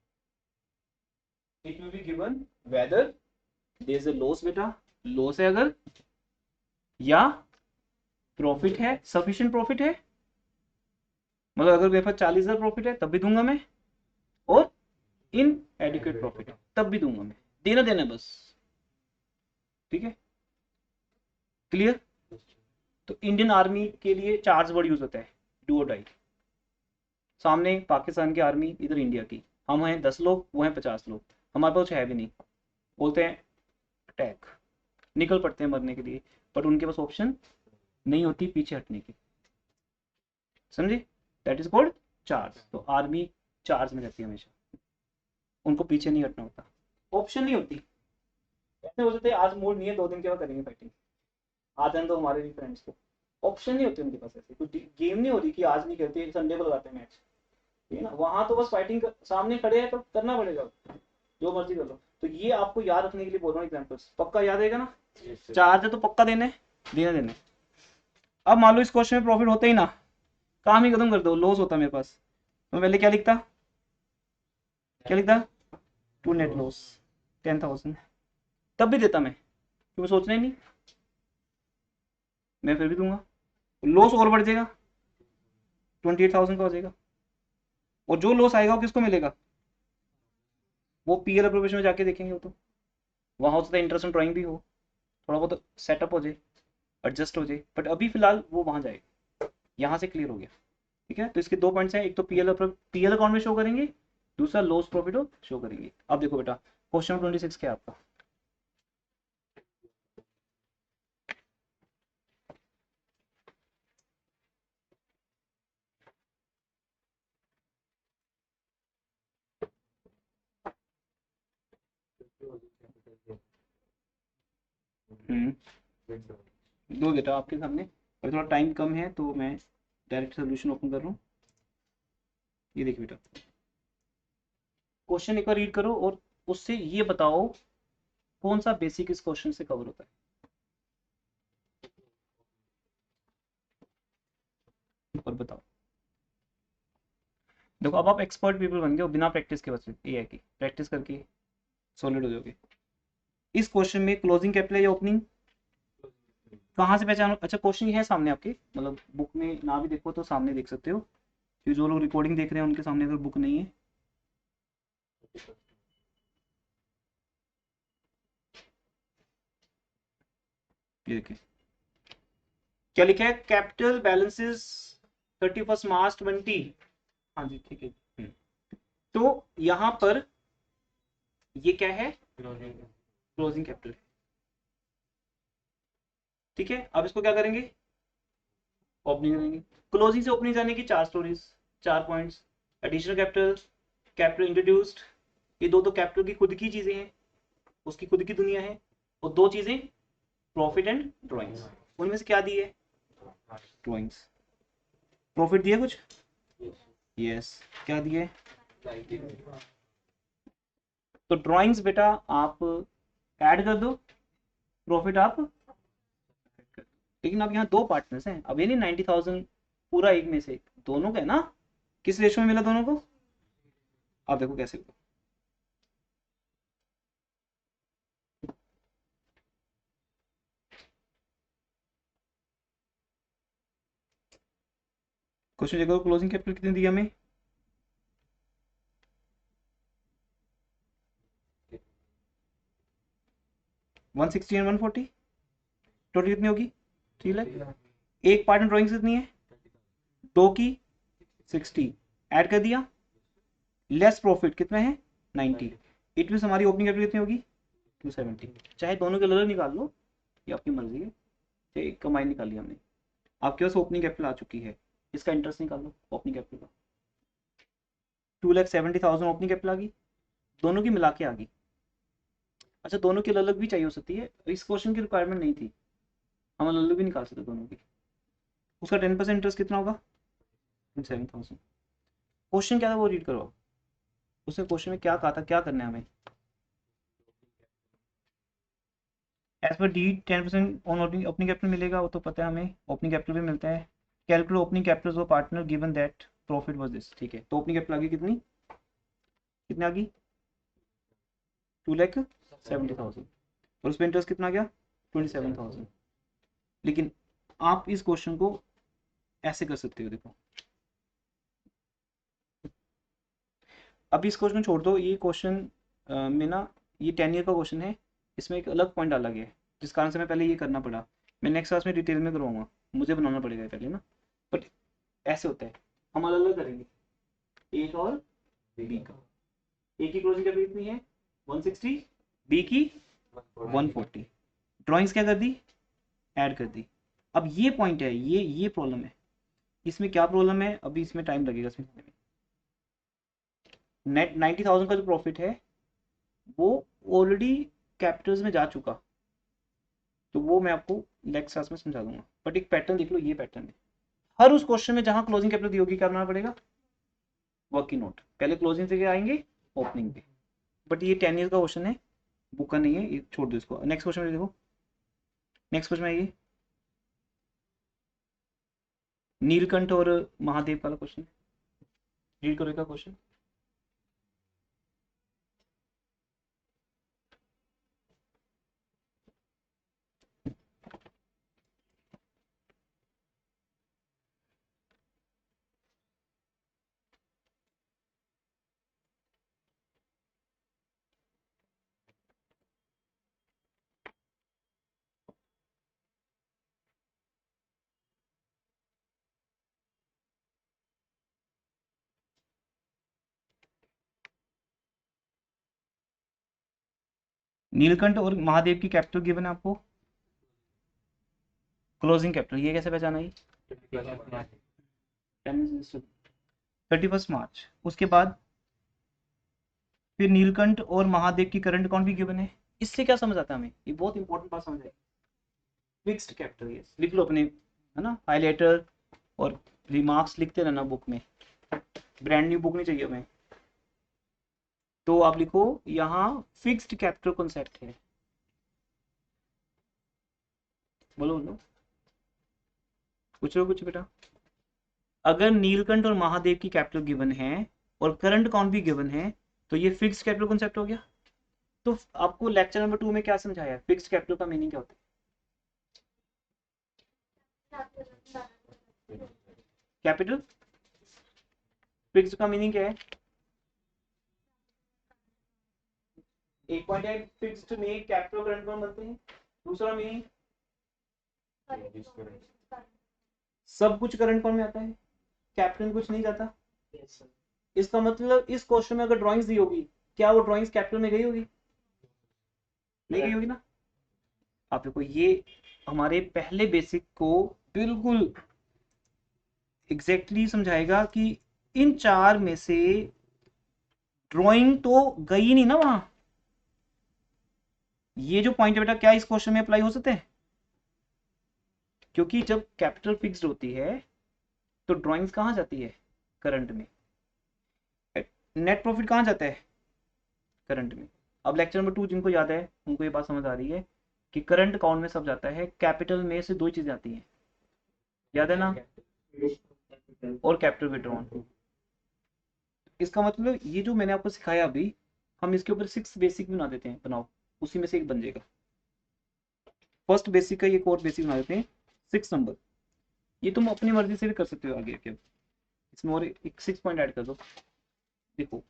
It will be given whether there is a loss, बेटा लॉस है अगर, या प्रॉफिट है, सफिशिएंट प्रॉफिट है, मतलब अगर मेरे पास 40,000 प्रॉफिट है तब भी दूंगा मैं, और इन एडुकेट प्रॉफिट है तब भी दूंगा मैं। देना देना बस, ठीक है, क्लियर? तो इंडियन आर्मी के लिए चार्ज वर्ड यूज होता है, डू और डाई। सामने पाकिस्तान की आर्मी, इधर इंडिया की, हम हैं 10 लोग, वो हैं 50 लोग, हमारे पास है भी नहीं, बोलते हैं अटैक, निकल पड़ते हैं मरने के लिए, बट उनके पास ऑप्शन नहीं होती पीछे हटने की, समझे? That is called charge. तो आर्मी चार्ज में रहती है हमेशा, उनको पीछे नहीं हटना होता, ऑप्शन नहीं होती। ऐसे हो जाते आज मूड नहीं है, 2 दिन के बाद करेंगे फाइटिंग, आ जाने तो हमारे भी फ्रेंड्स को, ऑप्शन नहीं होती उनके पास। ऐसे कोई गेम नहीं होती कि आज नहीं करते, संडे को लगाते हैं मैच, ठीक है ना? वहां तो बस फाइटिंग सामने खड़े हैं तो करना पड़ेगा, जो मर्जी कर लो। तो ये आपको याद रखने के लिए बोल रहा हूँ एग्जाम्पल्स, पक्का याद रहेगा ना? चार्ज है तो पक्का देने देने। अब मान लो इस क्वेश्चन में प्रॉफिट होता ही ना, काम ही खत्म कर दो, लॉस होता मेरे पास, तो पहले क्या लिखता, क्या लिखता, टू नेट लॉस 10,000, तब भी देता मैं, क्योंकि सोचना ही नहीं, मैं फिर भी दूंगा। लॉस और बढ़ जाएगा, 28,000 का हो जाएगा, और जो लॉस आएगा वो किसको मिलेगा, वो पीएल एप्रोप्रिएशन में जाके देखेंगे। वो तो वहां हो सकता है इंटरेस्ट ड्राइंग भी हो, थोड़ा बहुत सेटअप हो जाए, एडजस्ट हो जाए, बट अभी फिलहाल वो वहां जाएगा। यहाँ से क्लियर हो गया, ठीक है? तो इसके 2 पॉइंट्स हैं, एक तो पीएल अकाउंट में शो करेंगे, दूसरा लॉस प्रॉफिट शो करेंगे। अब देखो बेटा, क्वेश्चन 26 क्या है आपका, विंडो दो बेटा आपके सामने, और थोड़ा टाइम कम है तो मैं डायरेक्ट सोल्यूशन ओपन कर रहा हूँ। ये देखिए बेटा, क्वेश्चन एक बार रीड करो और उससे ये बताओ कौन सा बेसिक इस क्वेश्चन से कवर होता है। और बताओ, देखो अब आप एक्सपर्ट पीपल बन गए हो बिना प्रैक्टिस के, बस ये है कि प्रैक्टिस करके सॉलिड हो जाओगे। इस क्वेश्चन में क्लोजिंग कैपिटल या ओपनिंग कहाँ से पहचानो? अच्छा क्वेश्चन है सामने आपके, मतलब बुक में ना भी देखो तो सामने देख सकते हो, कि जो लोग रिकॉर्डिंग देख रहे हैं उनके सामने अगर बुक नहीं है। ये देखिए क्या लिखा है, कैपिटल बैलेंसेस 31 मार्च 20। हाँ जी ठीक है। तो यहाँ पर ये क्या है, क्लोजिंग कैपिटल। ठीक है, अब इसको क्या करेंगे, ओपनिंग करेंगे। क्लोजिंग से ओपनिंग जाने की चार स्टोरीज, चार points. Additional capital, capital introduced, ये दो तो कैपिटल की खुद की चीजें हैं, उसकी खुद की दुनिया है। और दो चीजें प्रॉफिट एंड ड्रॉइंग्स, उनमें से क्या दी है, ड्रॉइंग्स। प्रॉफिट दिए कुछ, यस क्या दिए, तो ड्रॉइंग्स बेटा आप ऐड कर दो, प्रॉफिट आप। लेकिन अब यहाँ दो पार्टनर्स हैं, अब ये नहीं 90,000 पूरा एक में से, दोनों का है ना, किस रेशो में मिला दोनों को। अब देखो कैसे होगा, क्वेश्चन देखो, क्लोजिंग कैपिटल कितने दिया हमें, 160 एंड 140, टोटल कितनी होगी 3 लाख। एक पार्टनर ड्रॉइंग कितनी है, दो की 60, ऐड कर दिया, लेस प्रॉफिट कितना है 90। इट मीन हमारी ओपनिंग कैपिटल कितनी होगी 270। चाहे दोनों के अलग निकाल लो, ये आपकी मर्जी है, चाहे एक कमाई निकाली हमने, आपके पास ओपनिंग कैपिटल आ चुकी है, इसका इंटरेस्ट निकाल लो ओपनिंग कैपिटल का। 2,70,000 ओपनिंग कैपिटल आ गई, दोनों की मिला के आ गई। अच्छा दोनों की अलग अलग भी चाहिए हो सकती है, इस क्वेश्चन की रिक्वायरमेंट नहीं थी, हम अलग अलग भी निकाल सकते दोनों की। उसका 10% इंटरेस्ट कितना होगा 7,000। क्वेश्चन क्या था वो रीड करो, उसने क्वेश्चन में क्या कहा था, क्या करना है हमें। As per D 10% on opening capital मिलेगा, वो तो पता है हमें, ओपनिंग कैपिटल भी मिलता है। Calculate opening capital of partner given that profit was this. ठीक है, तो ओपनिंग कैपिटल आ गई कितनी, कितनी आ गई 2,70,000, और उस पर इंटरेस्ट कितना आ गया 27,000। लेकिन आप इस क्वेश्चन को ऐसे कर सकते हो, देखो अब इस क्वेश्चन छोड़ दो, ये क्वेश्चन में ना ये 10 ईयर का क्वेश्चन है, इसमें एक अलग पॉइंट डाला गया है, जिस कारण से मैं पहले ये करना पड़ा। मैं नेक्स्ट क्लास में डिटेल में करवाऊंगा, मुझे बनाना पड़ेगा पहले ना, बट ऐसे होता है, हम अलग अलग करेंगे, ए और बी का। ए की क्लोजिंग कैपिटल कितनी है 160, बी की 140, ड्राइंग्स क्या कर दी, ऐड कर दी। अब ये पॉइंट है, ये प्रॉब्लम है, इसमें क्या प्रॉब्लम है, अभी इसमें टाइम लगेगा इसमें। नेट 90,000 का जो प्रॉफिट है वो ऑलरेडी कैपिटल्स में जा चुका, तो वो मैं आपको नेक्स्ट क्लास में समझा दूंगा। बट एक पैटर्न देख लो, ये पैटर्न है, हर उस क्वेश्चन में जहां क्लोजिंग कैपिटल दी होगी क्या बनाना पड़ेगा, वर्किंग नोट, पहले क्लोजिंग से क्या आएंगे ओपनिंग पे। बट ये 10 ईयर का क्वेश्चन है, बुक का नहीं है, ये छोड़ दो इसको। नेक्स्ट क्वेश्चन में देखो, नेक्स्ट क्वेश्चन में ये नीलकंठ और महादेव वाला क्वेश्चन, रीड करो का क्वेश्चन। नीलकंठ और महादेव की कैपिटल गिवन है आपको, क्लोजिंग कैपिटल ये कैसे पहचाना है, 31 मार्च। उसके बाद फिर नीलकंठ और महादेव की करंट अकाउंट भी गिवन है। इससे क्या समझ आता है हमें, ये बहुत इंपॉर्टेंट बात समझ आई। फिक्स्ड कैपिटल, यस लिख लो अपने, है ना, हाईलाइटर और रिमार्क्स लिखते रहना बुक में, ब्रांड न्यू बुक नहीं चाहिए हमें। तो आप लिखो यहाँ फिक्स्ड कैपिटल कॉन्सेप्ट है, बोलो बोलो, पूछ लो कुछ बेटा। अगर नीलकंठ और महादेव की कैपिटल गिवन है और करंट अकाउंट भी गिवन है तो ये फिक्स्ड कैपिटल कॉन्सेप्ट हो गया। तो आपको लेक्चर नंबर 2 में क्या समझाया, फिक्स्ड कैपिटल का मीनिंग क्या होता है, कैपिटल फिक्स्ड का मीनिंग क्या है, एक पॉइंट है फिक्स्ड में कैपिटल करंट अकाउंट बनते हैं, दूसरा मीनिंग सब कुछ करंट अकाउंट में आता है, कैपिटल में कुछ नहीं जाता। Yes, sir. इसका मतलब इस क्वेश्चन में अगर ड्राइंग्स दी होगी, क्या वो ड्राइंग्स कैपिटल में गई होगी, नहीं गई होगी ना। आप देखो ये हमारे पहले बेसिक को बिल्कुल एग्जैक्टली समझाएगा कि इन चार में से ड्राइंग तो गई नहीं ना वहां। ये जो पॉइंट है बेटा क्या इस क्वेश्चन में अप्लाई हो सकते हैं, क्योंकि जब कैपिटल फिक्स्ड होती है तो ड्राइंग्स कहाँ जाती है, करंट में, नेट प्रॉफिट कहाँ जाता है, करंट में। अब लेक्चर नंबर 2 जिनको याद है उनको ये बात समझ आ रही है कि करंट अकाउंट में सब जाता है, कैपिटल में से दो ही चीजें आती हैं, याद है ना, और कैपिटल विड्रॉन। इसका मतलब ये जो मैंने आपको सिखाया अभी, हम इसके ऊपर 6 बेसिक भी बना देते हैं, बनाओ उसी में से एक बन जाएगा। फर्स्ट बेसिक का ये कोर बेसिक बना देते हैं 6 नंबर, ये तुम अपनी मर्जी से भी कर सकते हो आगे के, इसमें और एक 6 पॉइंट ऐड कर दो। देखो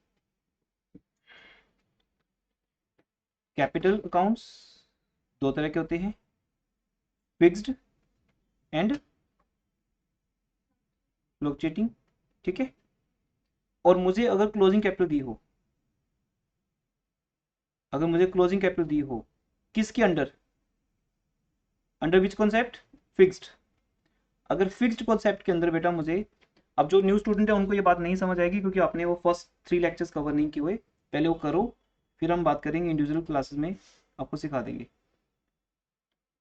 कैपिटल अकाउंट्स दो तरह के होते हैं, फिक्स्ड एंड फ्लक्चुएटिंग, ठीक है। और मुझे अगर क्लोजिंग कैपिटल दी हो, अगर मुझे क्लोजिंग कैपिटल दी हो किसके under, under which concept, fixed. अगर फिक्स्ड कॉन्सेप्ट के अंदर बेटा मुझे, अब जो न्यू स्टूडेंट है उनको ये बात नहीं समझ आएगी क्योंकि आपने वो फर्स्ट 3 लेक्चर्स कवर नहीं किए हुए, पहले वो करो फिर हम बात करेंगे, इंडिविजुअल क्लासेस में आपको सिखा देंगे,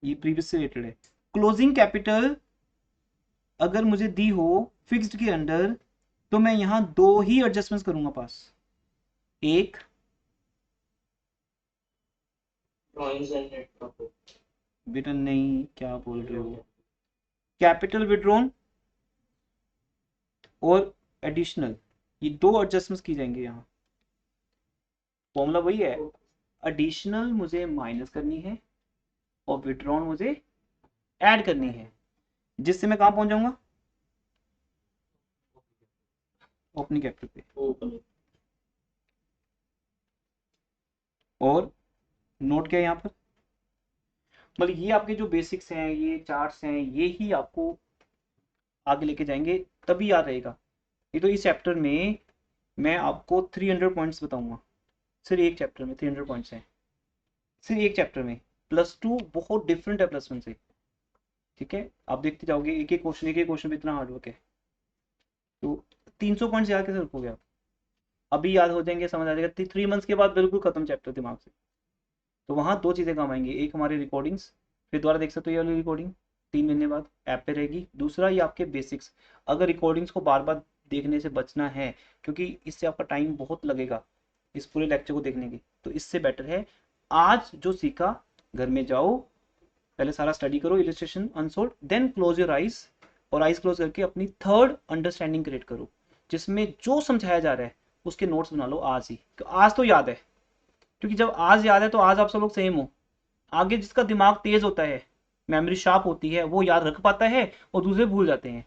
ये प्रीवियस से रिलेटेड है। क्लोजिंग कैपिटल अगर मुझे दी हो फिक्स्ड के अंडर तो मैं यहां 2 ही एडजस्टमेंट्स करूंगा पास, एक Drawings and net profit. बेटा नहीं क्या बोल रहे हो, कैपिटल विड्रॉन और एडिशनल, ये 2 एडजस्टमेंट्स की जाएंगे यहाँ। फॉर्मूला वही है, एडिशनल मुझे माइनस करनी है और विड्रॉन मुझे ऐड करनी है, जिससे मैं कहां पहुंच जाऊंगा, ओपनिंग कैपिटल पे। और नोट क्या है यहाँ पर, मतलब ये आपके जो बेसिक्स हैं, ये चार्ट्स हैं, ये ही आपको आगे लेके जाएंगे तभी याद रहेगा। ये तो इस चैप्टर में मैं आपको 300 पॉइंट्स बताऊंगा, सिर्फ एक चैप्टर में 300 पॉइंट्स हैं, सिर्फ एक चैप्टर में। +2 बहुत डिफरेंट है +1 से, ठीक है। आप देखते जाओगे एक एक क्वेश्चन पे इतना हार्ड वर्क है, तो 300 पॉइंट्स याद कैसे रखोगे आप, अभी याद हो जाएंगे, समझ आ जाएगा, 3 मंथ्स के बाद बिल्कुल खत्म चैप्टर दिमाग से। तो वहाँ 2 चीज़ें काम आएंगी, एक हमारी रिकॉर्डिंग्स, फिर दोबारा देख सकते हो ये वाली रिकॉर्डिंग 3 महीने बाद ऐप पे रहेगी, दूसरा ये आपके बेसिक्स। अगर रिकॉर्डिंग्स को बार बार देखने से बचना है क्योंकि इससे आपका टाइम बहुत लगेगा इस पूरे लेक्चर को देखने की, तो इससे बेटर है आज जो सीखा घर में जाओ, पहले सारा स्टडी करो, illustration unsolved, then close your eyes, और आइज क्लोज करके अपनी थर्ड अंडरस्टैंडिंग क्रिएट करो, जिसमें जो समझाया जा रहा है उसके नोट्स बना लो आज ही, आज तो याद है, क्योंकि जब आज याद है तो आज आप सब लोग सेम हो। आगे जिसका दिमाग तेज होता है, मेमोरी शार्प होती है, वो याद रख पाता है और दूसरे भूल जाते हैं,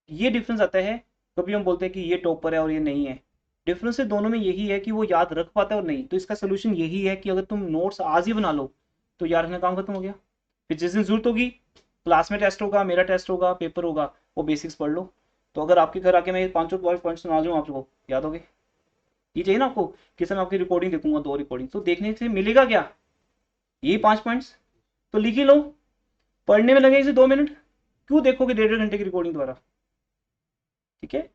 ये डिफरेंस आता है। कभी हम बोलते हैं कि ये टॉपर है और ये नहीं है, डिफरेंस दोनों में यही है कि वो याद रख पाता है और नहीं। तो इसका सोल्यूशन यही है कि अगर तुम नोट्स आज ही बना लो तो यार अपना काम खत्म हो गया, फिर जिस दिन जरूरत होगी, क्लास में टेस्ट होगा, मेरा टेस्ट होगा, पेपर होगा, वो बेसिक्स पढ़ लो। तो अगर आपके घर आके मैं 5 पॉइंट सुना दूँ आप लोगों याद हो गए, ये चाहिए ना आपको कि सर मैं आपकी रिकॉर्डिंग देखूंगा, 2 रिकॉर्डिंग, तो देखने से मिलेगा क्या, ये 5 पॉइंट्स तो लिख ही लो, पढ़ने में लगेगा इसे 2 मिनट, क्यों देखोगे 1.5 घंटे की रिकॉर्डिंग द्वारा, ठीक है।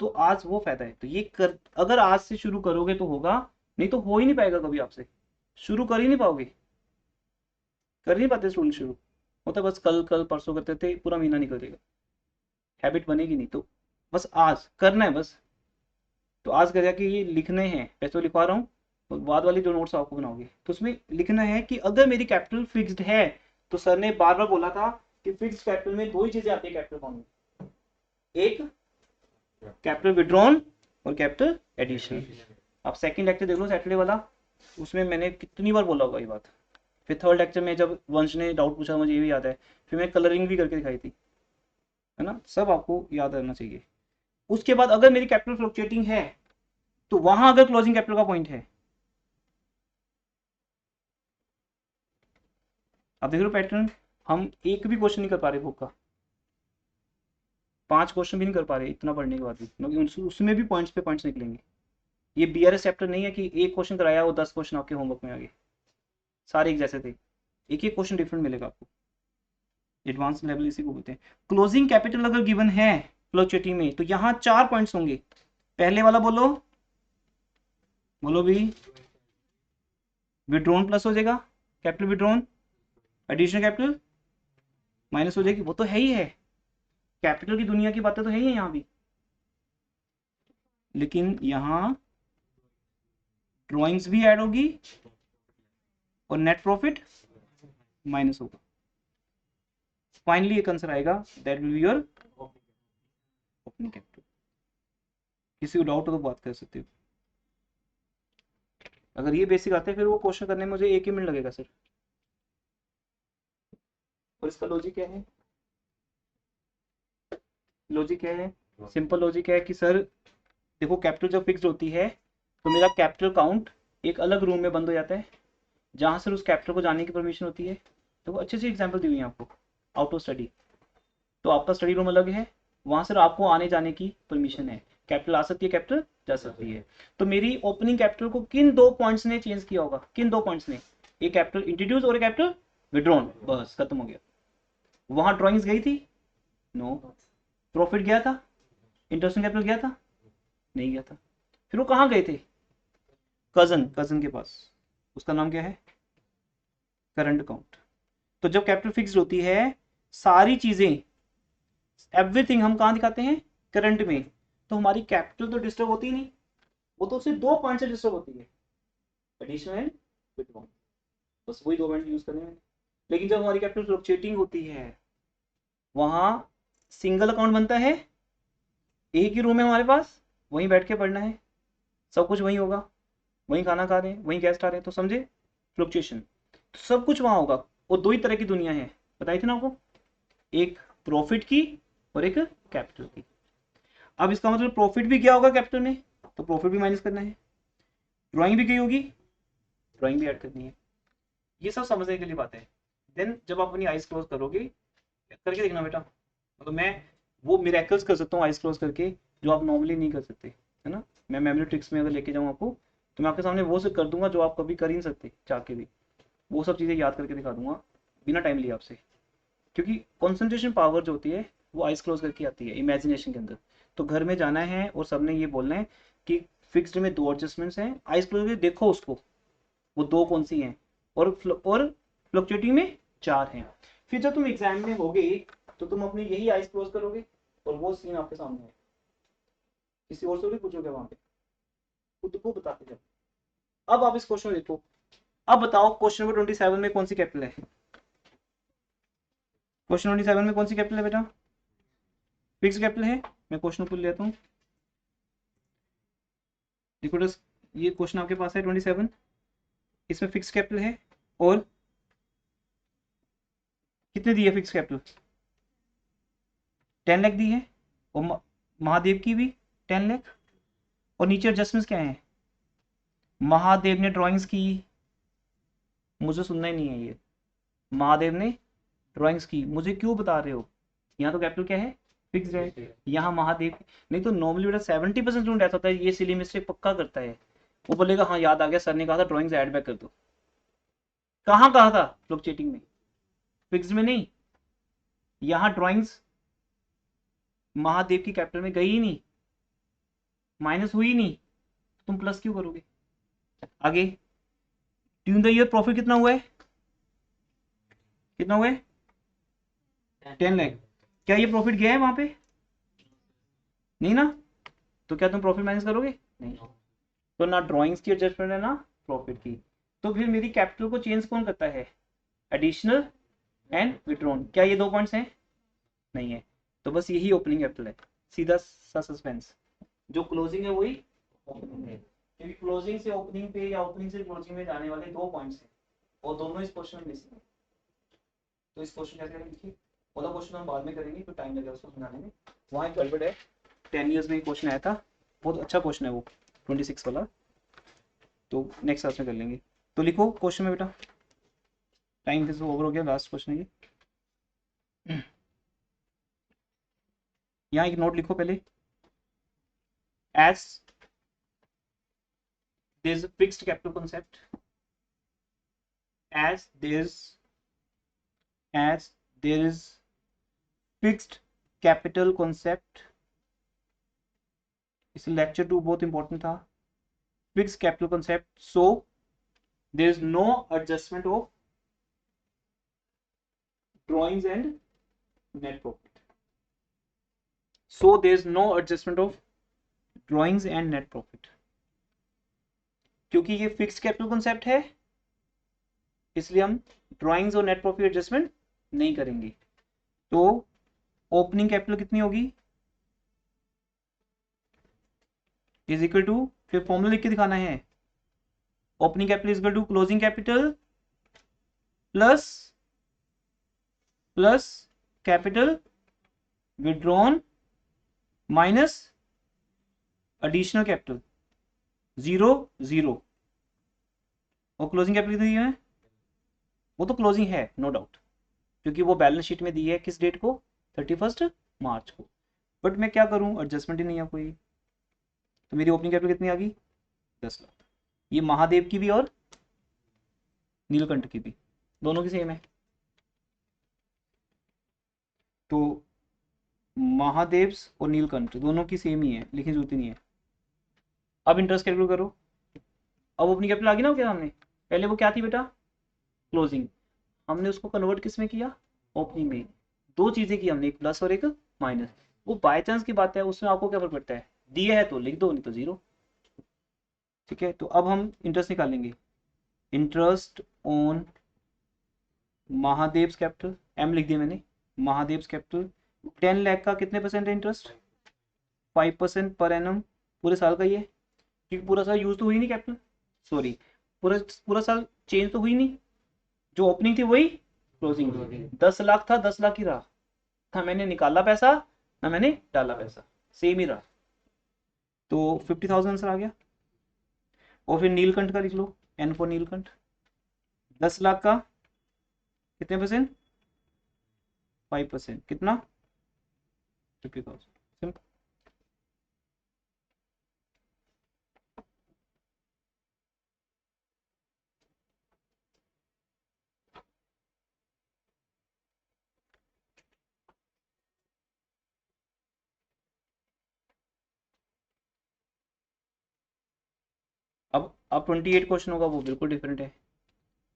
तो आज वो फायदा है, तो ये कर, अगर आज से शुरू करोगे तो होगा, नहीं तो हो ही नहीं पाएगा, कभी आपसे शुरू कर ही नहीं पाओगे, कर नहीं पाते स्टूडेंट शुरू, होता है बस कल कल परसों करते थे, पूरा महीना निकल जाएगा, हैबिट बनेगी नहीं। तो बस आज करना है बस। तो आज कर जाके ये लिखने हैं, वैसे तो लिखवा रहा हूँ, तो बाद वाली जो नोट्स आपको बनाओगे तो उसमें लिखना है कि अगर मेरी कैपिटल फिक्स्ड है, तो सर ने बार बार बोला था कि फिक्स्ड कैपिटल में दो ही चीजें आती है कैपिटल अकाउंट में, एक कैपिटल विड्रॉन और कैपिटल एडिशन। आप सेकंड लेक्चर देख लो सैटरडे वाला, उसमें मैंने कितनी बार बोला होगा ये बात। फिर थर्ड लेक्चर में जब वंश ने डाउट पूछा, मुझे ये भी याद है, फिर मैं कलरिंग भी करके दिखाई थी, है ना, सब आपको याद रहना चाहिए। उसके बाद अगर मेरी कैपिटल फ्लक्चुएटिंग है, तो वहां अगर क्लोजिंग कैपिटल का पॉइंट है, आप देख लो पैटर्न, हम एक भी क्वेश्चन नहीं कर पा रहे बुक का, 5 क्वेश्चन भी नहीं कर पा रहे इतना पढ़ने के बाद भी, क्योंकि उसमें भी पॉइंट्स पे पॉइंट्स निकलेंगे। ये बीआरएस चैप्टर नहीं है कि एक क्वेश्चन कराया वो 10 क्वेश्चन आपके होमवर्क में आ गए, सारे एक जैसे थे, एक एक क्वेश्चन डिफरेंट मिलेगा आपको। एडवांस लेवल इसी को बोलते हैं। क्लोजिंग कैपिटल अगर गिवन है फ्लक्चुएटिंग में, तो यहाँ 4 पॉइंट्स होंगे। पहले वाला बोलो, बोलो भी, विड्रॉन प्लस हो जाएगा, capital withdrawn, additional capital minus हो जाएगी, वो तो है ही है, कैपिटल की दुनिया की बातें तो है ही है यहाँ भी। लेकिन यहाँ ड्रॉइंग्स भी ऐड होगी और नेट प्रॉफिट माइनस होगा। फाइनली एक आंसर आएगा, that will be your opening capital. किसी को डाउट हो तो बात कर सकते हो। अगर ये बेसिक आते हैं फिर वो क्वेश्चन करने में मुझे 1 ही मिनट लगेगा सर। और इसका लॉजिक क्या है? लॉजिक क्या है? सिंपल लॉजिक है कि सर देखो कैपिटल जब फिक्स्ड होती है तो मेरा कैपिटल काउंट एक अलग रूम में बंद हो जाता है, जहां से उस कैपिटल को जाने की परमिशन होती है। तो अच्छे से एग्जांपल दी हुई है आपको, आउट ऑफ स्टडी, तो आपका स्टडी रूम अलग है, वहां से आपको आने जाने की परमिशन है, कैपिटल आ सकती है, कैपिटल जा सकती है। तो मेरी ओपनिंग कैपिटल को किन 2 पॉइंट्स ने चेंज किया होगा? किन 2 पॉइंट्स ने? एक कैपिटल इंट्रोड्यूस और एक कैपिटल विड्रॉन, बस खत्म हो गया। वहां ड्रॉइंग्स गई थी? नो। प्रॉफिट गया था? इंटरेस्टिंग कैपिटल गया था? नहीं गया था। फिर वो कहाँ गए थे? कजन के पास, उसका नाम क्या है? Current account. तो जब कैपिटल फिक्स्ड होती है, सारी चीजें, एवरीथिंग हम कहाँ दिखाते हैं? करंट में। तो हमारी कैपिटल तो डिस्टर्ब होती ही नहीं, वो तो सिर्फ 2 पॉइंट से डिस्टर्ब होती है, एडिशनल एंड विड्रॉन, बस वही 2 पॉइंट यूज करने में। लेकिन जब हमारी कैपिटल फ्लक्चुएटिंग होती है, वहां सिंगल अकाउंट बनता है, एक ही रूम है हमारे पास, वहीं बैठ के पढ़ना है, सब कुछ वहीं होगा, वहीं खाना खा रहे हैं, वहीं गेस्ट आ रहे हैं, तो समझे फ्लक्चुएशन, तो सब कुछ वहां होगा। और 2 ही तरह की दुनिया है, बताई थी ना आपको, एक प्रॉफिट की और एक कैपिटल की। अब इसका मतलब प्रॉफिट भी क्या होगा कैपिटल में, तो प्रॉफिट भी माइनस करना है, ड्राइंग भी गई होगी, ड्राइंग भी ऐड करनी है। ये सब समझने के लिए बात है। देन जब आप अपनी आइज क्लोज करोगे, करके देखना बेटा, तो मैं वो मिरेकल्स कर सकता हूँ आइज क्लोज करके, जो आप नॉर्मली नहीं कर सकते, है ना। मैं मेमोरी ट्रिक्स में अगर लेके जाऊँ आपको, तो मैं आपके सामने वो सब कर दूंगा जो आप कभी कर ही नहीं सकते चाह के भी, वो सब चीज़ें याद करके दिखा दूंगा बिना टाइम लिए आपसे। क्योंकि कॉन्सेंट्रेशन पावर जो होती है वो आइज क्लोज करके आती है इमेजिनेशन के अंदर। तो घर में जाना है और सबने ये बोलना है कि फिक्स्ड में 2 एडजस्टमेंट्स हैं, आइज क्लोज करके देखो उसको, वो 2 कौन सी हैं, और फ्लक्चुएटिंग में 4 हैं। फिर जब तुम एग्जाम में होगे तो तुम अपनी यही आइज क्लोज करोगे और वो सीन आपके सामने है, किसी और से भी पूछोगे वहां पे, खुद को बताते जाओ। अब आप इस क्वेश्चन देखो, अब बताओ क्वेश्चन नंबर 27 में कौन सी कैपिटल है? क्वेश्चन 27 में कौन सी कैपिटल है बेटा? फिक्स कैपिटल है। मैं क्वेश्चन पुल लेता हूँ, देखो ये क्वेश्चन आपके पास है 27, इसमें फिक्स कैपिटल है और कितने दी है फिक्स कैपिटल? 10 लाख दी है, और महादेव की भी 10 लाख। और नीचे एडजस्टमेंट्स क्या है? महादेव ने ड्राइंग्स की, मुझे सुनना ही नहीं है ये, महादेव ने ड्राइंग्स की, मुझे क्यों बता रहे हो? यहाँ तो कैपिटल क्या है? फिक्स है। यहाँ महादेव, नहीं तो नॉर्मली बेटा 70% स्टूडेंट ऐसा होता है, ये सिली मिस्टेक पक्का करता है, वो बोलेगा हाँ याद आ गया, सर ने कहा था ड्राइंग्स ऐड बैक कर दो। कहाँ कहा था? फ्लक्चुएटिंग में, फिक्स में नहीं। यहाँ ड्राइंग्स महादेव की कैपिटल में गई ही नहीं, माइनस हुई नहीं, तुम प्लस क्यों करोगे? आगे ड्यूरिंग द ईयर प्रॉफिट कितना हुआ है? कितना हुआ है? 10 लाख। क्या ये प्रॉफिट गया है वहां पे? नहीं ना। तो क्या तुम प्रॉफिट माइनस करोगे? नहीं। तो ना ड्राइंग्स की एडजस्टमेंट है ना प्रॉफिट की। तो फिर मेरी कैपिटल को चेंज कौन करता है? Additional and withdrawn. क्या ये 2 पॉइंट्स हैं? नहीं है। तो बस यही ओपनिंग कैपिटल है, सीधा सा सस्पेंस। जो क्लोजिंग है वही ओपनिंग है, क्योंकि क्लोजिंग से ओपनिंग पे या ओपनिंग से क्लोजिंग में जाने वाले 2 पॉइंट्स हैं और दोनों इस क्वेश्चन में मिसिंग है। तो इस क्वेश्चन कैसे करेंगे? देखिए वाला क्वेश्चन हम बाद में करेंगे, तो टाइम लगेगा उसको समझाने में। वहाँ एक गड़बड़ है, 10 ईयर्स में एक क्वेश्चन आया था, बहुत अच्छा क्वेश्चन है वो 26 वाला, तो नेक्स्ट क्लास में कर लेंगे। तो लिखो क्वेश्चन में बेटा, टाइम फिर से ओवर हो गया, लास्ट क्वेश्चन है ये। यहाँ एक नोट लिखो पहले, as there is a fixed capital concept, as there is fixed capital concept, इस लेक्चर 2 बहुत इंपॉर्टेंट था, fixed capital concept, so there is no adjustment of drawings and net profit, so there is no adjustment of drawings and net profit, क्योंकि ये fixed capital concept है इसलिए हम drawings और net profit adjustment नहीं करेंगे। तो ओपनिंग कैपिटल कितनी होगी? इज इक्वल टू, फिर फॉर्मूला लिख के दिखाना है, opening capital is equal to closing capital plus capital withdrawn minus additional capital, 0 0। और क्लोजिंग कैपिटल कितनी है? वो तो क्लोजिंग है नो डाउट, क्योंकि वो बैलेंस शीट में दी है किस डेट को? 31 मार्च को। बट मैं क्या करूं, एडजस्टमेंट ही नहीं है कोई। तो मेरी ओपनिंग कैपिटल कितनी आ गई? 10 लाख। ये महादेव की भी और नीलकंठ की भी, दोनों की सेम है। तो महादेव और नीलकंठ दोनों की सेम ही है, लिखने की जरूरत नहीं है। अब इंटरेस्ट कैलकुलेट करो। अब ओपनिंग कैपिटल आ गई ना क्या सामने? पहले वो क्या थी बेटा? क्लोजिंग। हमने उसको कन्वर्ट किस में किया? ओपनिंग में। 2 चीजें की हमने, एक प्लस और एक माइनस। वो बाय चांस की बात है, उसमें आपको क्या फर्क पड़ता है? दिए है तो लिख दो, नहीं तो 0। ठीक है, तो अब हम इंटरेस्ट निकालेंगे। Interest on Mahadev capital, M लिख दिया मैंने, महादेव कैपिटल 10 लाख का कितने परसेंट है इंटरेस्ट? 5% पर एनम, पूरे साल का। ये क्योंकि पूरा साल यूज तो हुई नहीं कैपिटल, सॉरी पूरा पूरा साल चेंज तो हुई नहीं, जो ओपनिंग थी वही क्लोजिंग थी। 10 लाख था, 10 लाख ही रहा, ना मैंने निकाला पैसा ना मैंने डाला पैसा, सेम ही रहा। तो 50,000 आंसर आ गया। और फिर नीलकंठ का लिख लो, एन फॉर नीलकंठ, 10 लाख का कितने परसेंट? 5%, कितना? 50,000। सिंपल। अब 28 क्वेश्चन होगा, वो बिल्कुल डिफरेंट है,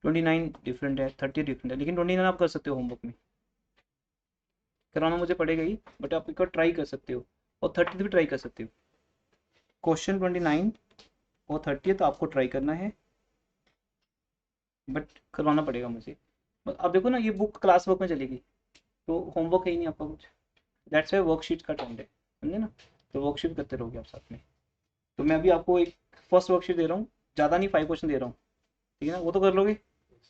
29 डिफरेंट है, 30 डिफरेंट है, लेकिन 29 आप कर सकते हो होमवर्क में, कराना मुझे पड़ेगा ही, बट आप एक बार ट्राई कर सकते हो, और 30 भी ट्राई कर सकते हो। क्वेश्चन 29 और 30 आपको ट्राई करना है, बट करवाना पड़ेगा मुझे। अब देखो ना, ये बुक क्लास वर्क में चलेगी, तो होमवर्क है ही नहीं आपका कुछ, दैट्स वाई वर्कशीट का ट्रेंड है, समझे ना? तो वर्कशीट करते रहोगे आप साथ में। तो मैं अभी आपको एक फर्स्ट वर्कशीट दे रहा हूँ, ज़्यादा नहीं, 5 क्वेश्चन दे रहा हूँ, ठीक है ना? वो तो कर लोगे।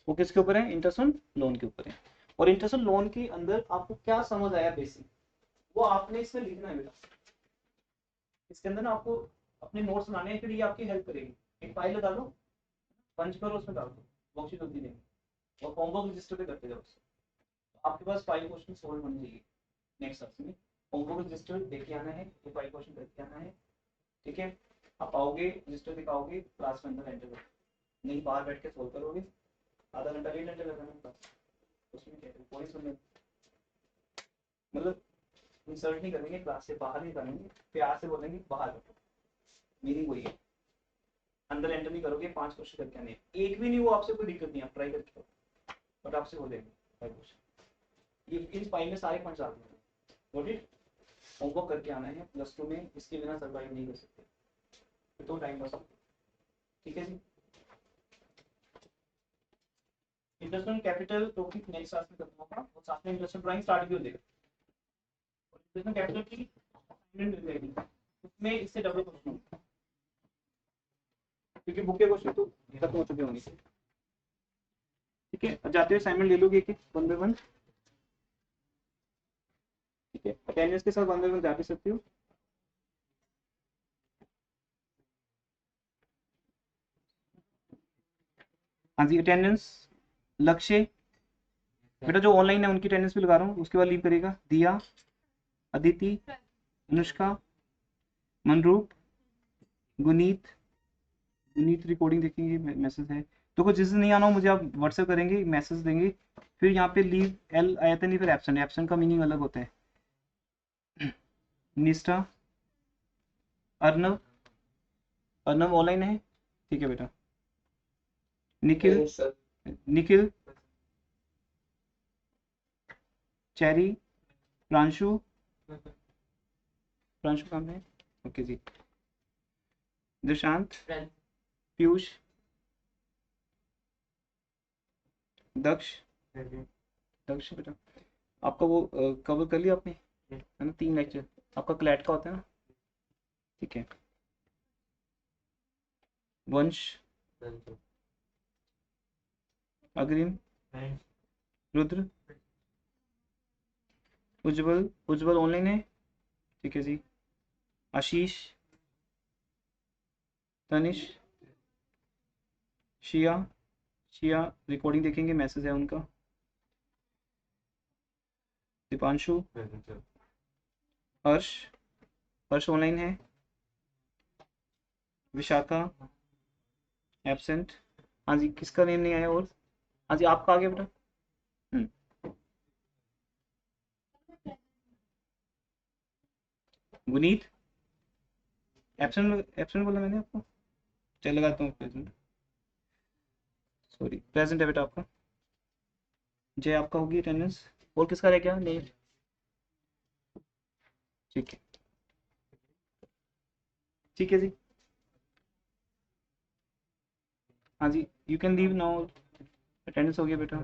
वो किसके ऊपर है? इंटरेस्ट ऑन लोन के ऊपर है। और इंटरेस्ट ऑन लोन के अंदर आपको क्या समझ आया बेसिक, वो आपने इसमें लिखना है बेटा। इसके अंदर ना आपको अपने नोट्स बनाने हैं, फिर ये आपकी हेल्प करेगी। एक फाइल डालो, पंच करो, उसमें डाल दो, वर्कशीट होती रहेगी, और होमवर्क रजिस्टर पे करते जाओ उससे। तो आपके पास 5 क्वेश्चन सोल्व होने चाहिए नेक्स्ट क्लास में। होमवर्क रजिस्टर देख के आना है, ये 5 क्वेश्चन करके आना है, ठीक है? आप आओगे, रजिस्टर दिखाओगे, क्लास में अंदर एंटर करो, नहीं बाहर बैठ के सोल्व करोगे, आधा घंटा 1 घंटे लगाना क्लास, उसमें क्या है, कोई सुनने, मतलब इंसल्ट नहीं करेंगे, क्लास से बाहर नहीं करेंगे, प्यार से बोलेंगे बाहर बैठो, मीनिंग वही है। अंदर एंटर नहीं करोगे, 5 क्वेश्चन करके आने, एक भी नहीं वो आपसे कोई दिक्कत नहीं, आप ट्राई करके, बट आपसे हो जाएंगे 5 क्वेश्चन। इस फाइल में सारे फंड्स आते हैं। Got it? होमवर्क करके आना है +2 में, इसके बिना सर्वाइव नहीं कर सकते, तो टाइम पास। ठीक है जी। Interest on capital topic next class में करता हूँ और साथ में इंटरेस्ट ड्राइंग स्टार्ट भी हो जाएगा। इंटरेस्ट ऑन कैपिटल की असाइनमेंट मिल जाएगी, उसमें इससे डबल क्वेश्चन होगा क्योंकि बुक के क्वेश्चन तो खत्म हो चुके होंगे। ठीक है, अब जाते हुए असाइनमेंट ले लोगे कि 1 बाय 1। ठीक है, अटेंडेंस के साथ 1 बाय 1 जा भी सकते हो। हाँ जी, अटेंडेंस लक्ष्य बेटा जो ऑनलाइन है उनकी अटेंडेंस भी लगा रहा हूँ, उसके बाद लीव करेगा। दिया, अदिति, अनुष्का, मनरूप, गुनीत। गुनीत रिकॉर्डिंग देखेंगे, मैसेज है तो कुछ जिससे नहीं आना हो मुझे आप व्हाट्सएप करेंगे, मैसेज देंगे। फिर यहाँ पे लीव एल आया था नहीं, फिर एब्सेंट, एब्सेंट का मीनिंग अलग होता है। निष्ठा, अर्नव, अर्नव ऑनलाइन है? ठीक है बेटा। Nikhil, Yes, sir. Nikhil, cherry, Pranshu, Pranshu कहाँ है? ओके जी। दुशांत, Friend. पीयूष, दक्ष, दक्ष बेटा आपका वो कवर कर लिया आपने, है ना? 3 लेक्चर आपका क्लैट का होता है ना? ठीक है। वंश, अग्रिम, रुद्र, उज्जवल, उज्जवल ऑनलाइन है? ठीक है जी। आशीष, तनिष, शिया, शिया रिकॉर्डिंग देखेंगे, मैसेज है उनका। दीपांशु, हर्ष, हर्ष ऑनलाइन है? विशाखा, एब्सेंट। हाँ जी, किसका नेम नहीं आया? और हाँ जी, आपका आ गया बेटा। गुनीत, एब्सेंट, एब्सेंट बोला मैंने आपको? चल लगाता हूँ प्रेजेंट, सॉरी प्रेजेंट है बेटा आपका। जय आपका होगी अटेंडेंस, और किसका रह गया? नहीं, ठीक है, ठीक है जी। हाँ जी, you can leave now, attendance हो गया बेटा।